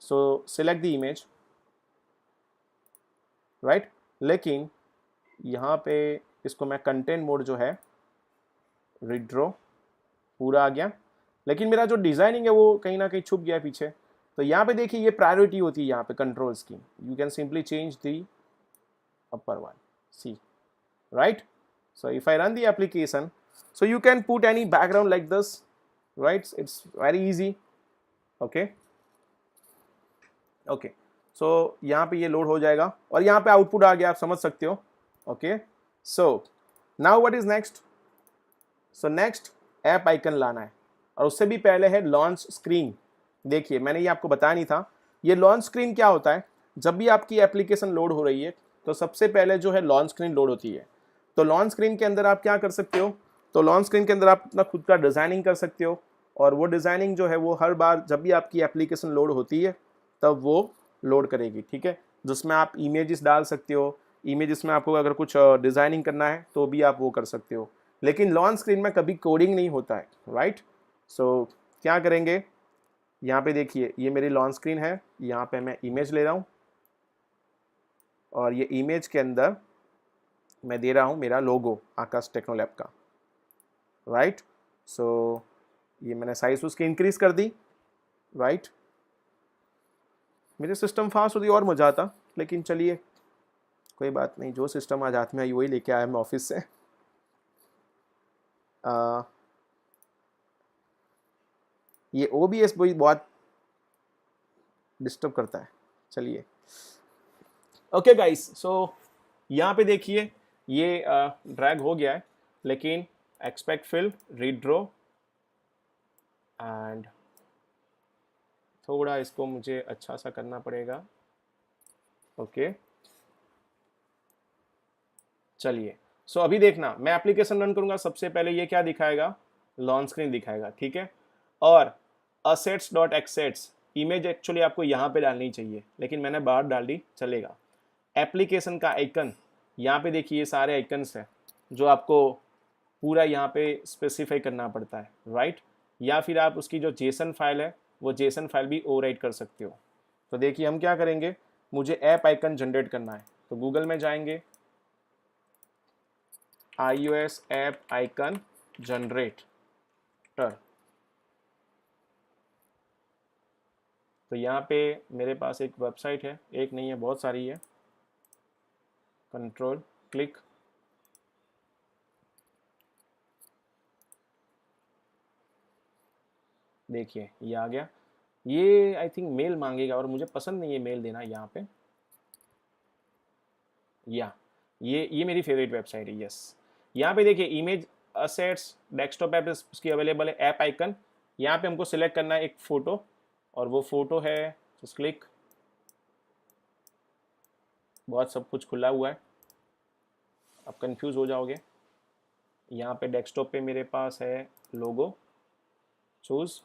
so select the image, right. लेकिन यहाँ पे इसको मैं कंटेंट मोड जो है रिड्रो पूरा आ गया, लेकिन मेरा जो डिज़ाइनिंग है वो कहीं ना कहीं छुप गया है पीछे. तो यहाँ पे देखिए ये प्रायोरिटी होती है यहाँ पे कंट्रोल्स की. You can simply change the upper one, see, right. So if I run the application, so you can put any background like this, right. It's very easy. Okay, okay. So यहाँ पे ये load हो जाएगा और यहाँ पे output आ गया, आप समझ सकते हो. Okay, so now what is next? So next app icon लाना है और उससे भी पहले है लॉन्च स्क्रीन. देखिए मैंने ये आपको बताया नहीं था. ये लॉन्च स्क्रीन क्या होता है, जब भी आपकी एप्लीकेशन लोड हो रही है तो सबसे पहले जो है लॉन्च स्क्रीन लोड होती है. तो लॉन्च स्क्रीन के अंदर आप क्या कर सकते हो, तो लॉन्च स्क्रीन के अंदर आप अपना खुद का डिज़ाइनिंग कर सकते हो और वो डिज़ाइनिंग जो है वो हर बार जब भी आपकी एप्लीकेशन लोड होती है तब वो लोड करेगी. ठीक है, जिसमें आप इमेजेस डाल सकते हो. इमेजेस में आपको अगर कुछ डिज़ाइनिंग करना है तो भी आप वो कर सकते हो. लेकिन लॉन्च स्क्रीन में कभी कोडिंग नहीं होता है, राइट. सो क्या करेंगे, यहाँ पे देखिए ये मेरी लॉन्च स्क्रीन है. यहाँ पे मैं इमेज ले रहा हूँ और ये इमेज के अंदर मैं दे रहा हूँ मेरा लोगो आकाश टेक्नोलैब का, राइट. सो ये मैंने साइज उसकी इंक्रीज कर दी, राइट. मेरे सिस्टम फास्ट होती और मज़ा आता, लेकिन चलिए कोई बात नहीं, जो सिस्टम आज हाथ में आई वही लेके आया मैं ऑफिस से. ये OBS वही बहुत डिस्टर्ब करता है. चलिए, ओके गाइस. सो यहाँ पे देखिए ये ड्रैग हो गया है, लेकिन एक्सपेक्ट फिल रीड्रो एंड थोड़ा इसको मुझे अच्छा सा करना पड़ेगा. ओके, चलिए. सो अभी देखना, मैं एप्लीकेशन रन करूंगा, सबसे पहले ये क्या दिखाएगा, लॉन्च स्क्रीन दिखाएगा. ठीक है, और असेट्स डॉट एक्सेट्स इमेज एक्चुअली आपको यहाँ पे डालनी चाहिए, लेकिन मैंने बाहर डाल दी, चलेगा. एप्लीकेशन का आइकन, यहाँ पे देखिए ये सारे आइकन्स हैं जो आपको पूरा यहाँ पे स्पेसिफाई करना पड़ता है, राइट. या फिर आप उसकी जो जेसन फाइल है वो जेसन फाइल भी ओवरराइट कर सकते हो. तो देखिए हम क्या करेंगे, मुझे ऐप आइकन जनरेट करना है, तो गूगल में जाएंगे, iOS ऐप आइकन जनरेटर. तो यहाँ पे मेरे पास एक वेबसाइट है, एक नहीं है बहुत सारी है. कंट्रोल क्लिक, देखिए ये आ गया. ये आई थिंक मेल मांगेगा और मुझे पसंद नहीं है मेल देना यहाँ पे. या ये मेरी फेवरेट वेबसाइट है. यस, यहाँ पे देखिए इमेज असेट्स डेस्कटॉप ऐप उसकी अवेलेबल है. ऐप आइकन, यहाँ पे हमको सिलेक्ट करना है एक फ़ोटो और वो फ़ोटो है, जस्ट क्लिक. बहुत सब कुछ खुला हुआ है, आप कंफ्यूज हो जाओगे. यहाँ पे डेस्कटॉप पे मेरे पास है लोगो, चूज़.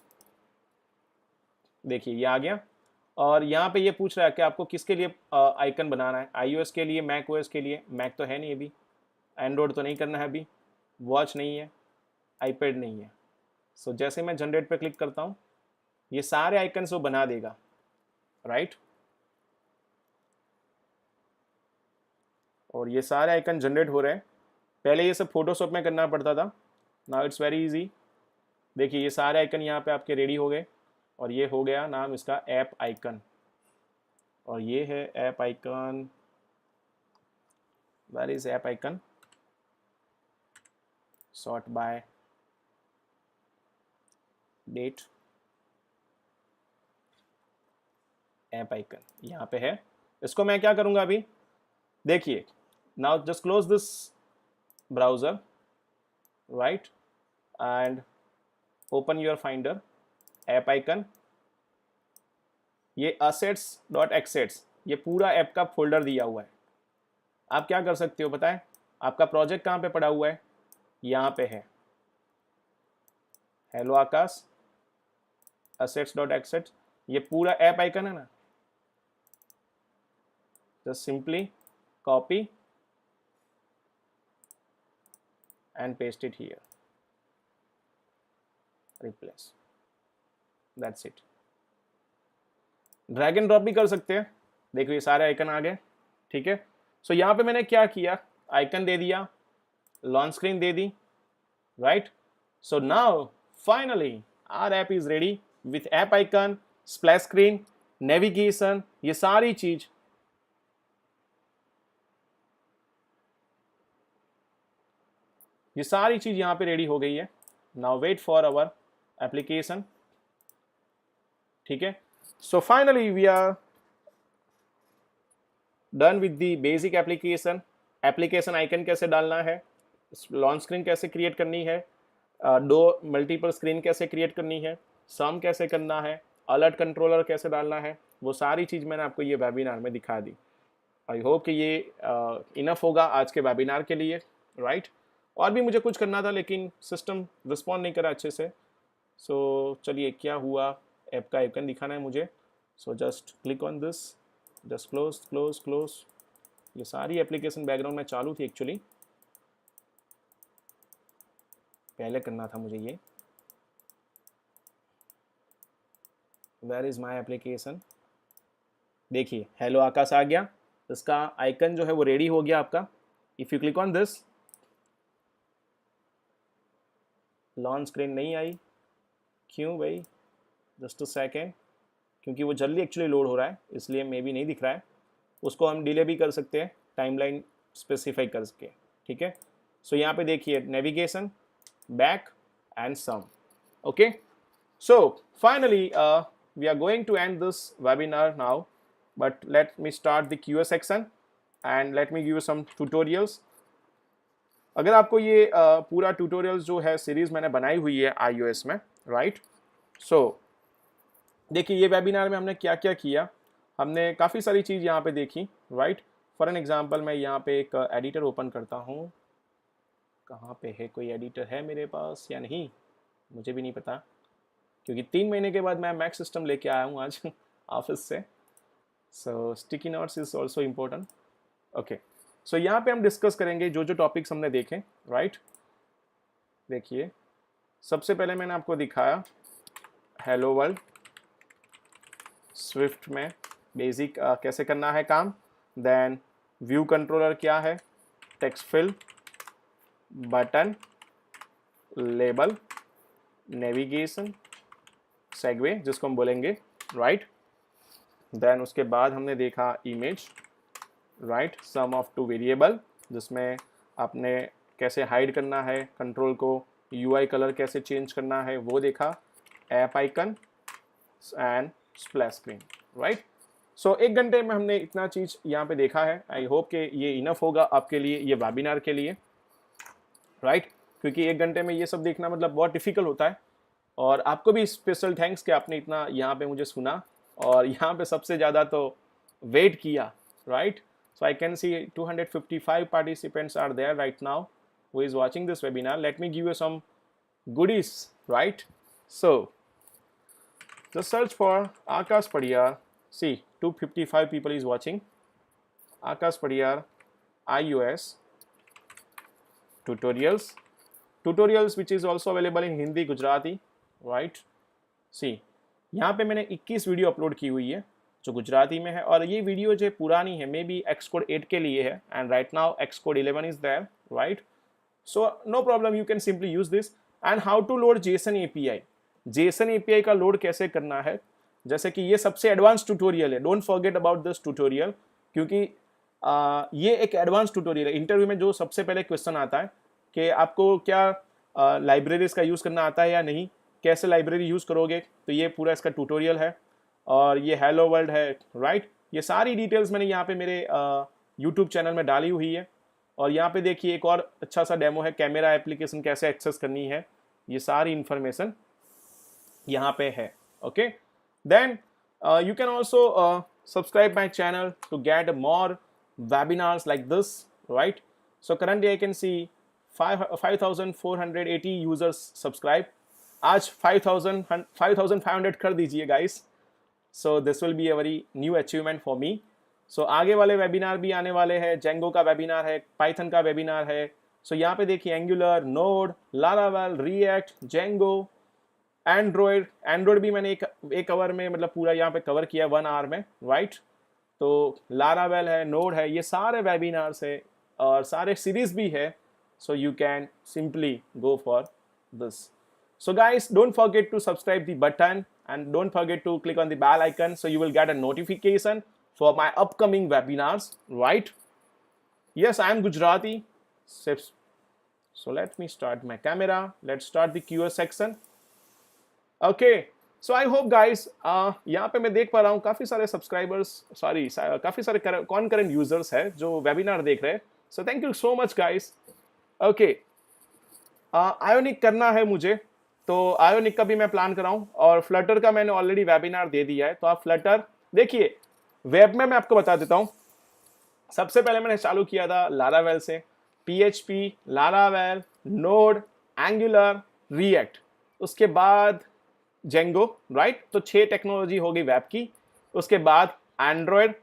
देखिए ये आ गया और यहाँ पे ये पूछ रहा है कि आपको किसके लिए आइकन बनाना है, iOS के लिए, मैक OS के लिए. मैक तो है नहीं अभी, एंड्रॉयड तो नहीं करना है अभी, वॉच नहीं है, आईपैड नहीं है. सो जैसे मैं जनरेट पे क्लिक करता हूँ ये सारे आइकन्स वो बना देगा, राइट. और ये सारे आइकन जनरेट हो रहे हैं. पहले ये सब फोटोशॉप में करना पड़ता था, नाउ इट्स वेरी इजी. देखिए ये सारे आइकन यहाँ पे आपके रेडी हो गए और ये हो गया नाम इसका ऐप आइकन. और ये है app icon, where is app icon, sort by date. App icon यहाँ पे है, इसको मैं क्या करूँगा अभी, देखिए, now just close this browser, right, and open your finder, app icon, ये assets.xats, ये पूरा ऐप का फोल्डर दिया हुआ है। आप क्या कर सकते हो बताएं, आपका प्रोजेक्ट कहाँ पे पड़ा हुआ है, यहाँ पे है, हेलो आकाश, assets.xats, ये पूरा ऐप आइकन है ना, just simply copy and paste it here, replace, that's it. Drag and drop भी कर सकते हैं, देखो ये सारे आइकन आ गए, ठीक है। सो यहाँ पे मैंने क्या किया, आइकन दे दिया, लॉन्च स्क्रीन दे दी, right. So now finally our app is ready with app icon, splash screen, navigation, ये सारी चीज। ये सारी चीज यहाँ पे रेडी हो गई है। Now wait for our application, ठीक है। So finally we are done with the basic application. Application icon कैसे डालना है, लॉन्च स्क्रीन कैसे क्रिएट करनी है, दो मल्टीपल स्क्रीन कैसे क्रिएट करनी है, सम कैसे करना है, अलर्ट कंट्रोलर कैसे डालना है, वो सारी चीज़ मैंने आपको ये वेबिनार में दिखा दी। आई होप कि ये इनफ होगा आज के वेबिनार के लिए, राइट। और भी मुझे कुछ करना था लेकिन सिस्टम रिस्पॉन्ड नहीं करा अच्छे से। सो चलिए, क्या हुआ, ऐप का आइकन दिखाना है मुझे। सो just click on this, just close close close. ये सारी एप्लीकेशन बैकग्राउंड में चालू थी एक्चुअली, पहले करना था मुझे ये। वेयर इज माई एप्लीकेशन, देखिए हेलो आकाश आ गया, इसका आइकन जो है वो रेडी हो गया आपका। If you click on this, launch screen नहीं आई, क्यों भाई, जस्ट अ सेकेंड, क्योंकि वो जल्दी एक्चुअली लोड हो रहा है इसलिए मे बी नहीं दिख रहा है। उसको हम डिले भी कर सकते हैं, टाइमलाइन स्पेसिफाई कर सके, ठीक है। सो यहाँ पे देखिए navigation, back and sum, okay. So finally we are going to end this webinar now, but let me start the Q&A section and let me give you some tutorials. अगर आपको ये पूरा ट्यूटोरियल्स जो है सीरीज मैंने बनाई हुई है iOS में, राइट। सो देखिए ये वेबिनार में हमने क्या क्या किया, हमने काफ़ी सारी चीज़ यहाँ पे देखी, राइट। फॉर एन एग्जांपल मैं यहाँ पे एक एडिटर ओपन करता हूँ, कहाँ पे है, कोई एडिटर है मेरे पास या नहीं, मुझे भी नहीं पता, क्योंकि 3 महीने के बाद मैं मैक सिस्टम लेके आया हूँ आज ऑफिस से। So sticky notes is also important, okay. So यहाँ पे हम डिस्कस करेंगे जो जो टॉपिक्स हमने देखे, राइट। देखिए सबसे पहले मैंने आपको दिखाया हेलो वर्ल्ड, स्विफ्ट में बेसिक कैसे करना है काम, देन व्यू कंट्रोलर क्या है, text field, button, label, navigation, segue जिसको हम बोलेंगे, राइट। देन उसके बाद हमने देखा image, right, sum of two variable, जिसमें आपने कैसे हाइड करना है कंट्रोल को, यूआई कलर कैसे चेंज करना है वो देखा, app icon and splash screen, right. So 1 घंटे में हमने इतना चीज़ यहाँ पे देखा है। आई होप कि ये इनफ होगा आपके लिए, ये वेबिनार के लिए, राइट। क्योंकि 1 घंटे में ये सब देखना मतलब बहुत डिफिकल्ट होता है, और आपको भी स्पेशल थैंक्स कि आपने इतना यहाँ पे मुझे सुना और यहाँ पे सबसे ज़्यादा तो वेट किया, right. So I can see 255 participants are there right now who is watching this webinar. Let me give you some goodies, right? So just search for Akash Padiyar. See, 255 people is watching. Akash Padiyar iOS tutorials which is also available in Hindi, Gujarati, right? See, यहाँ पे मैंने 21 video upload की हुई है जो गुजराती में है, और ये वीडियो जो पुरानी है मे बी Xcode 8 के लिए है, and right now Xcode 11 is there, right. So no problem, you can simply use this. And how to load JSON API, JSON API का लोड कैसे करना है, जैसे कि ये सबसे एडवांस ट्यूटोरियल है, don't forget about this tutorial, क्योंकि ये एक एडवांस ट्यूटोरियल है। इंटरव्यू में जो सबसे पहले क्वेश्चन आता है कि आपको क्या लाइब्रेरीज का यूज़ करना आता है या नहीं, कैसे लाइब्रेरी यूज़ करोगे, तो ये पूरा इसका ट्यूटोरियल है। और ये हेलो वर्ल्ड है, राइट। ये सारी डिटेल्स मैंने यहाँ पे मेरे यूट्यूब चैनल में डाली हुई है। और यहाँ पे देखिए एक और अच्छा सा डेमो है, कैमरा एप्लीकेशन कैसे एक्सेस करनी है, ये सारी इंफॉर्मेशन यहाँ पे है। Okay, then you can also subscribe my channel to get more webinars like this, right? So currently I can see 5,480 users subscribe. आज 5,500 कर दीजिए guys. So this will be a very new achievement for me. So आगे वाले webinar भी आने वाले हैं, Django का वेबिनार है, पाइथन का वेबिनार है। So यहाँ पे देखिए angular, node, Laravel, react, Django, Android भी मैंने एक आवर में मतलब पूरा यहाँ पे कवर किया 1 आवर में, राइट। तो लारावेल है, नोड है, ये सारे वेबिनार्स है और सारे सीरीज भी है। सो you can simply go for this. So guys, don't forget to subscribe the button and don't forget to click on the bell icon so you will get a notification for my upcoming webinars, right? Yes, I am Gujarati. So let me start my camera. Let's start the Q&A section. Okay, so I hope guys, यहाँ पे मैं देख पा रहा हूँ काफ़ी सारे subscribers, काफ़ी सारे कॉन्करेंट यूजर्स हैं जो वेबिनार देख रहे हैं। So thank you so much guys. Okay, ionic करना है मुझे, तो आयोनिक का भी मैं प्लान कर रहा हूँ और फ्लटर का मैंने ऑलरेडी वेबिनार दे दिया है। तो आप फ्लटर देखिए, वेब में मैं आपको बता देता हूँ। सबसे पहले मैंने चालू किया था लारावेल से, PHP, Laravel, node, angular, react, उसके बाद जेंगो, राइट। तो 6 टेक्नोलॉजी हो गई वेब की। उसके बाद Android,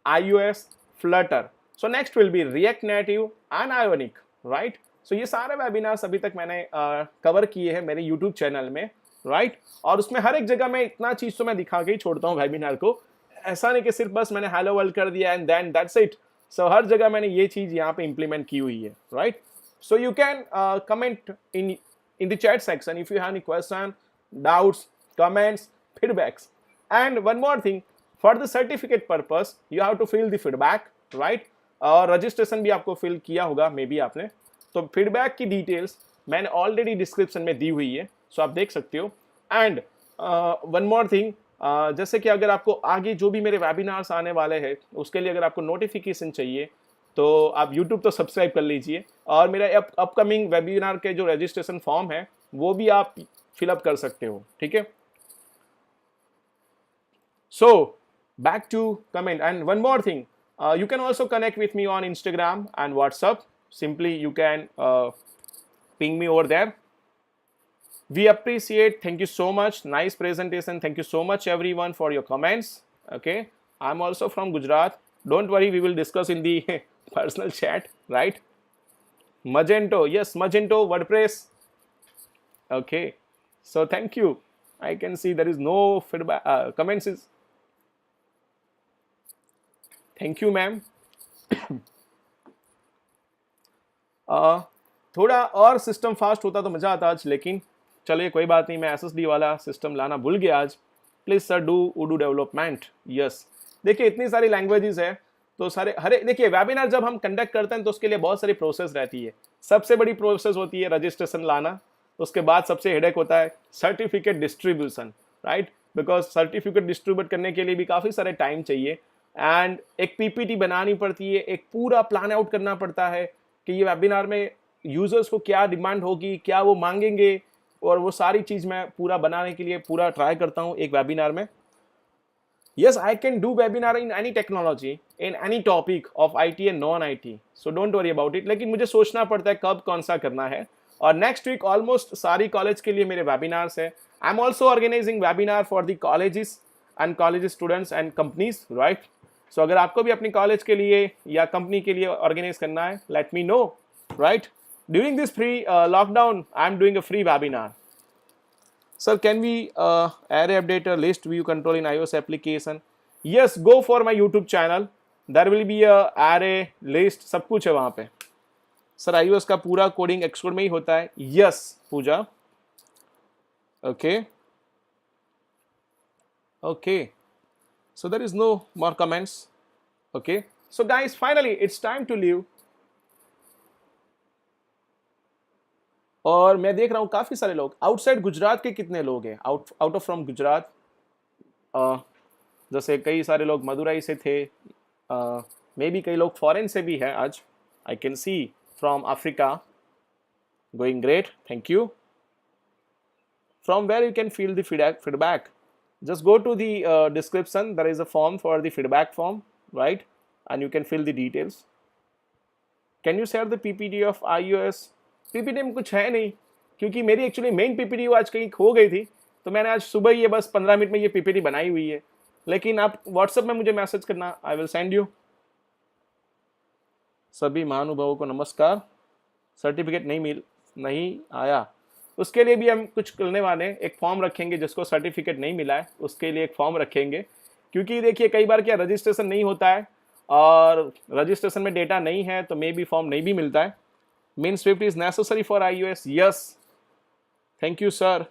iOS, Flutter. So next will be React Native and Ionic, right. So ये सारे वेबिनार्स अभी तक मैंने कवर किए हैं मेरे यूट्यूब चैनल में, राइट। और उसमें हर एक जगह मैं इतना चीज़ तो मैं दिखा के ही छोड़ता हूँ वेबिनार को। ऐसा नहीं कि सिर्फ बस मैंने हेलो वर्ल्ड कर दिया एंड देन दैट्स इट। सो हर जगह मैंने ये चीज़ यहाँ पे इम्प्लीमेंट की हुई है, right. So you can comment in the chat section if you have any question, doubts, comments, feedbacks. And one more thing, for the certificate purpose you have to fill the feedback, right? और registration भी आपको fill किया होगा may be आपने। तो feedback की details मैंने already description में दी हुई है, सो आप देख सकते हो। एंड वन मोर थिंग, जैसे कि अगर आपको आगे जो भी मेरे वेबिनार्स आने वाले हैं उसके लिए अगर आपको नोटिफिकेशन चाहिए तो आप YouTube तो सब्सक्राइब कर लीजिए और मेरा अपकमिंग वेबिनार के जो रजिस्ट्रेशन फॉर्म है वो भी आप फिलअप कर सकते हो, ठीक है। So back to comment and one more thing, you can also connect with me on Instagram and WhatsApp. Simply you can ping me over there. We appreciate, thank you so much, nice presentation, thank you so much everyone for your comments. Okay, I'm also from Gujarat, don't worry, we will discuss in the personal chat, right? Magento, yes, Magento, WordPress. Okay, so thank you. I can see there is no feedback, comments is, thank you ma'am. थोड़ा और system fast होता तो मज़ा आता आज, लेकिन चलिए कोई बात नहीं, मैं SSD वाला सिस्टम लाना भूल गया आज। प्लीज़ सर डू उडू डेवलपमेंट। यस, देखिए इतनी सारी लैंग्वेजेस है तो सारे देखिए वेबिनार जब हम कंडक्ट करते हैं तो उसके लिए बहुत सारी प्रोसेस रहती है। सबसे बड़ी प्रोसेस होती है रजिस्ट्रेशन लाना, उसके बाद सबसे हेडेक होता है certificate distribution, right. Because certificate distribute करने के लिए भी काफ़ी सारे टाइम चाहिए एंड एक PPT बनानी पड़ती है, एक पूरा प्लान आउट करना पड़ता है कि ये वेबिनार में यूजर्स को क्या डिमांड होगी, क्या वो मांगेंगे, और वो सारी चीज़ मैं पूरा बनाने के लिए पूरा ट्राई करता हूँ एक वेबिनार में। Yes, I can do webinar in any technology, in any topic of IT and non-IT. So don't worry about it. लेकिन मुझे सोचना पड़ता है कब कौन सा करना है। और नेक्स्ट वीक ऑलमोस्ट सारी कॉलेज के लिए मेरे वेबिनार्स है। I am also organising webinar for the colleges and college students and companies, right. So अगर आपको भी अपनी कॉलेज के लिए या कंपनी के लिए ऑर्गेनाइज करना है, let me know, right. During this free lockdown I am doing a free webinar. Sir, can we array updater list view control in iOS application? Yes, go for my YouTube channel. There will be a array list, सब कुछ है वहाँ पे. Sir, iOS का पूरा coding Xcode में ही होता है. Yes, Puja. Okay. Okay. So there is no more comments. Okay. So guys, finally it's time to leave. और मैं देख रहा हूँ काफ़ी सारे लोग आउटसाइड गुजरात के, कितने लोग हैं आउट ऑफ फ्रॉम गुजरात. जैसे कई सारे लोग मदुरई से थे, मे बी कई लोग फॉरेन से भी हैं आज. आई can C from Africa. Going great, thank you. From where you can fill the feedback, just go to the description. There is a form for the feedback form, right? And you can fill the details. Can you share the PPT of iOS? PPT में कुछ है नहीं, क्योंकि मेरी actually main PPT आज कहीं खो गई थी, तो मैंने आज सुबह ही ये बस 15 मिनट में ये PPT बनाई हुई है. लेकिन आप WhatsApp में मुझे मैसेज करना, आई विल सेंड यू. सभी महानुभावों को नमस्कार. सर्टिफिकेट नहीं आया, उसके लिए भी हम कुछ करने वाले हैं. एक फॉर्म रखेंगे, जिसको सर्टिफिकेट नहीं मिला है उसके लिए एक फॉर्म रखेंगे. क्योंकि देखिए कई बार क्या रजिस्ट्रेशन नहीं होता है, और रजिस्ट्रेशन में डेटा नहीं है तो मे बी फॉर्म नहीं भी मिलता है. Mean Swift is necessary for iOS. Yes, thank you sir.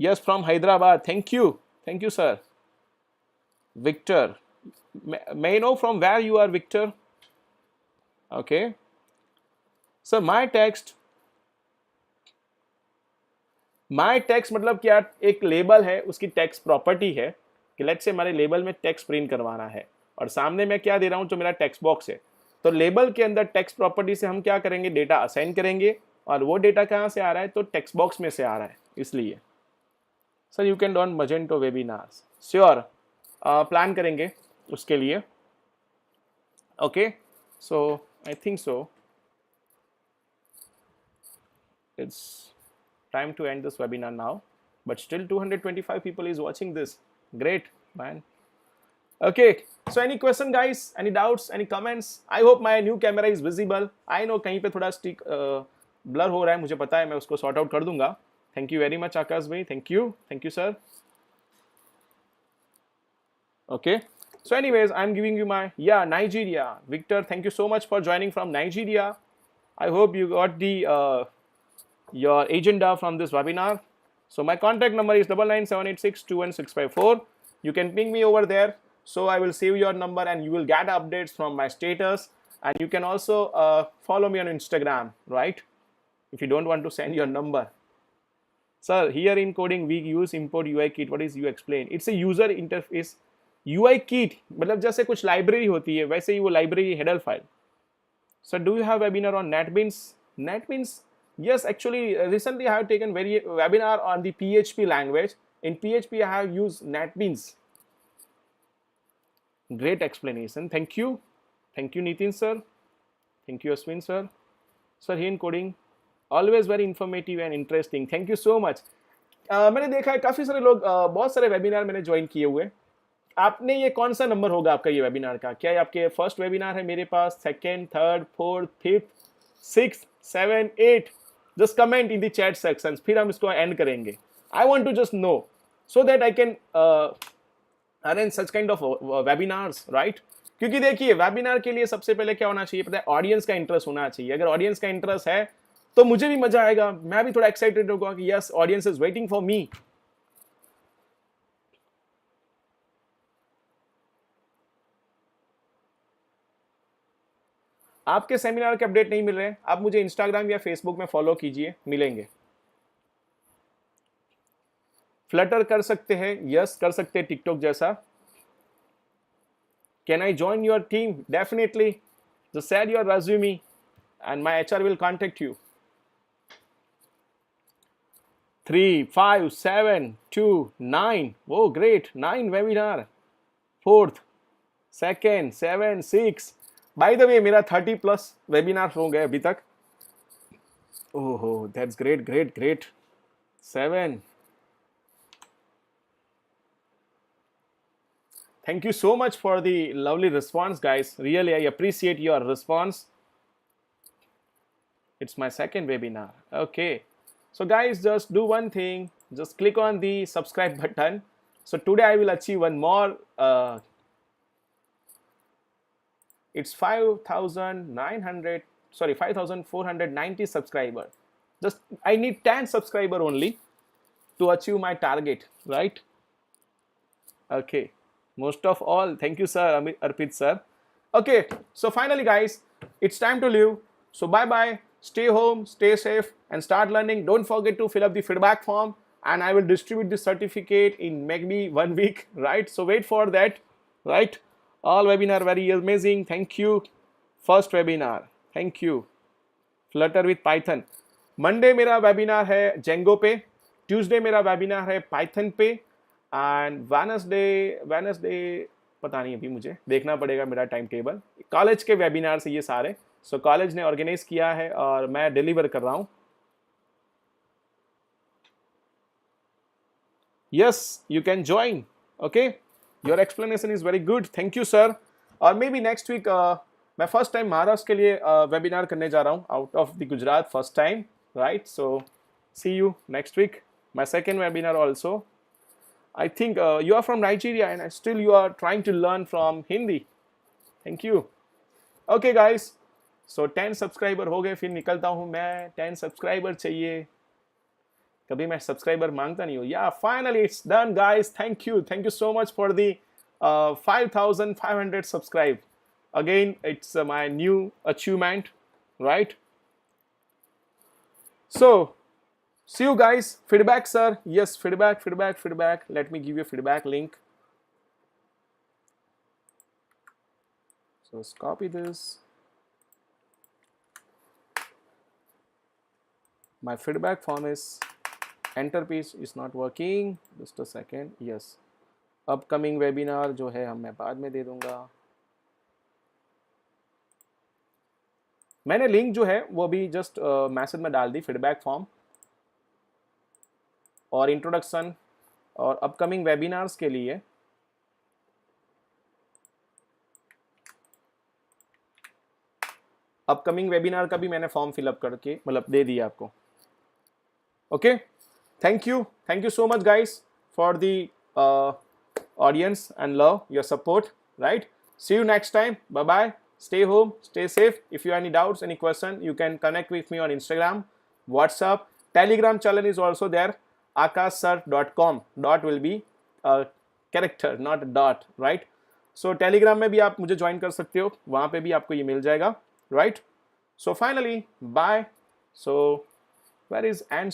Yes, from Hyderabad. Thank you sir. Victor, may I know from where you are, Victor? Okay. So my text मतलब क्या, एक label है, उसकी text property है कि let's say हमारे label में text print करवाना है, और सामने मैं क्या दे रहा हूं, जो मेरा टेक्स्ट बॉक्स है. तो लेबल के अंदर टेक्स्ट प्रॉपर्टी से हम क्या करेंगे, डेटा असाइन करेंगे, और वो डेटा कहाँ से आ रहा है, तो टेक्स्ट बॉक्स में से आ रहा है. इसलिए sir you can don Magento webinars. Sure, plan करेंगे उसके लिए. Okay, so I think so it's time to end this webinar now, but still 225 people is watching this. Great, man. Okay, so any question guys, any doubts, any comments? I hope my new camera is visible. I know कहीं पे थोड़ा stick blur हो रहा है, मुझे पता है, मैं उसको सॉर्ट आउट कर दूंगा. थैंक यू वेरी मच आकाश भाई, thank you sir. Okay, so anyways, I'm giving you my Nigeria. Victor, thank you so much for joining from Nigeria. I hope you got the your agenda from this webinar. So my contact number is 9978621654. You can ping me over there, so I will save your number and you will get updates from my status. And you can also follow me on Instagram, right? If you don't want to send your number. Sir, here in coding we use import UI kit. What is you explain? It's a user interface. UI kit मतलब जैसे कुछ library होती है, वैसे ही वो library header file. So do you have webinar on NetBeans? NetBeans, yes, actually recently I have taken webinar on the PHP language. In PHP I have used NetBeans. Great explanation, thank you Nitin sir, thank you Ashwin sir. Sir, here in coding always very informative and interesting. Thank you so much. मैंने देखा है काफ़ी सारे लोग बहुत सारे webinar मैंने join किए हुए. आपने ये कौन सा नंबर होगा आपका ये वेबिनार का? क्या आपके फर्स्ट वेबिनार है मेरे पास, second, third, fourth, fifth, six, seven, eight? Just comment in the chat sections, फिर हम इसको एंड करेंगे. I want to just know so that I can arrange such kind of webinars, right? क्योंकि देखिए webinar के लिए सबसे पहले क्या होना चाहिए पता है, ऑडियंस का इंटरेस्ट होना चाहिए. अगर ऑडियंस का इंटरेस्ट है तो मुझे भी मजा आएगा, मैं भी थोड़ा एक्साइटेड होगा कि yes audience is waiting for me. आपके सेमिनार के अपडेट नहीं मिल रहे हैं, आप मुझे इंस्टाग्राम या फेसबुक में फॉलो कीजिए, मिलेंगे. फ्लटर कर सकते हैं? यस कर सकते हैं, टिकटॉक जैसा. Can I join your team? Definitely. Just share your resume and my HR will contact you. 3, 5, 7, 2, 9. Oh great, 9 webinar. 4th, 2nd, 7, 6. By the way मेरा 30+ वेबिनार हो गए अभी तक. ओहो, that's great. 7. Thank you so much for the lovely response, guys. Really, I appreciate your response. It's my second webinar. Okay. So guys, just do one thing. Just click on the subscribe button. So today I will achieve one more. It's 5,490 subscriber. Just I need 10 subscriber only to achieve my target, right? Okay. Most of all, thank you sir, Arpit sir. Okay, so finally guys, it's time to leave. So bye bye, stay home, stay safe and start learning. Don't forget to fill up the feedback form and I will distribute the certificate in maybe 1 week, right? So wait for that. right? All webinar very amazing. Thank you. First webinar. Thank you. Flutter with Python. Monday मेरा webinar है Django पे. Tuesday मेरा webinar है Python पे. And Wednesday पता नहीं, अभी मुझे देखना पड़ेगा मेरा टाइम टेबल. कॉलेज के वेबिनार से ये सारे. सो कॉलेज ने ऑर्गेनाइज किया है और मैं डिलीवर कर रहा हूँ. Yes, you can join. Okay, your explanation is very good. Thank you, sir. और maybe next week मैं फर्स्ट टाइम महाराष्ट्र के लिए वेबिनार करने जा रहा हूँ out of the Gujarat first time, right? So see you next week. My second webinar also. I think you are from Nigeria and still you are trying to learn from Hindi. Thank you. Okay guys, so 10 subscriber हो गए, फिर निकलता हूँ मैं. 10 subscriber चाहिए, कभी मैं subscriber मांगता नहीं हूँ. या finally it's done guys. Thank you so much for the 5500 subscribe. Again it's my new achievement, right? So see you guys. Feedback sir. Yes, feedback. Let me give you feedback link. So let's copy this. My feedback form is enter page is not working. Just a second. Yes, upcoming webinar जो है हम मैं बाद में दे दूंगा. मैंने link जो है वो भी जस्ट मैसेज में डाल दी, फीडबैक फॉर्म और इंट्रोडक्शन और अपकमिंग वेबिनार्स के लिए. अपकमिंग वेबिनार का भी मैंने फॉर्म फिलअप करके मतलब दे दिया आपको. Okay, thank you so much guys for the audience and love your support, right? See you next time. Bye bye. Stay home, stay safe. If you have any doubts, any question, you can connect with me on Instagram, WhatsApp, Telegram channel is also there. akashsir.com. Dot will be a character, not a dot, right? So Telegram में भी आप मुझे join कर सकते हो, वहाँ पे भी आपको ये मिल जाएगा, right? So finally, bye. So where is end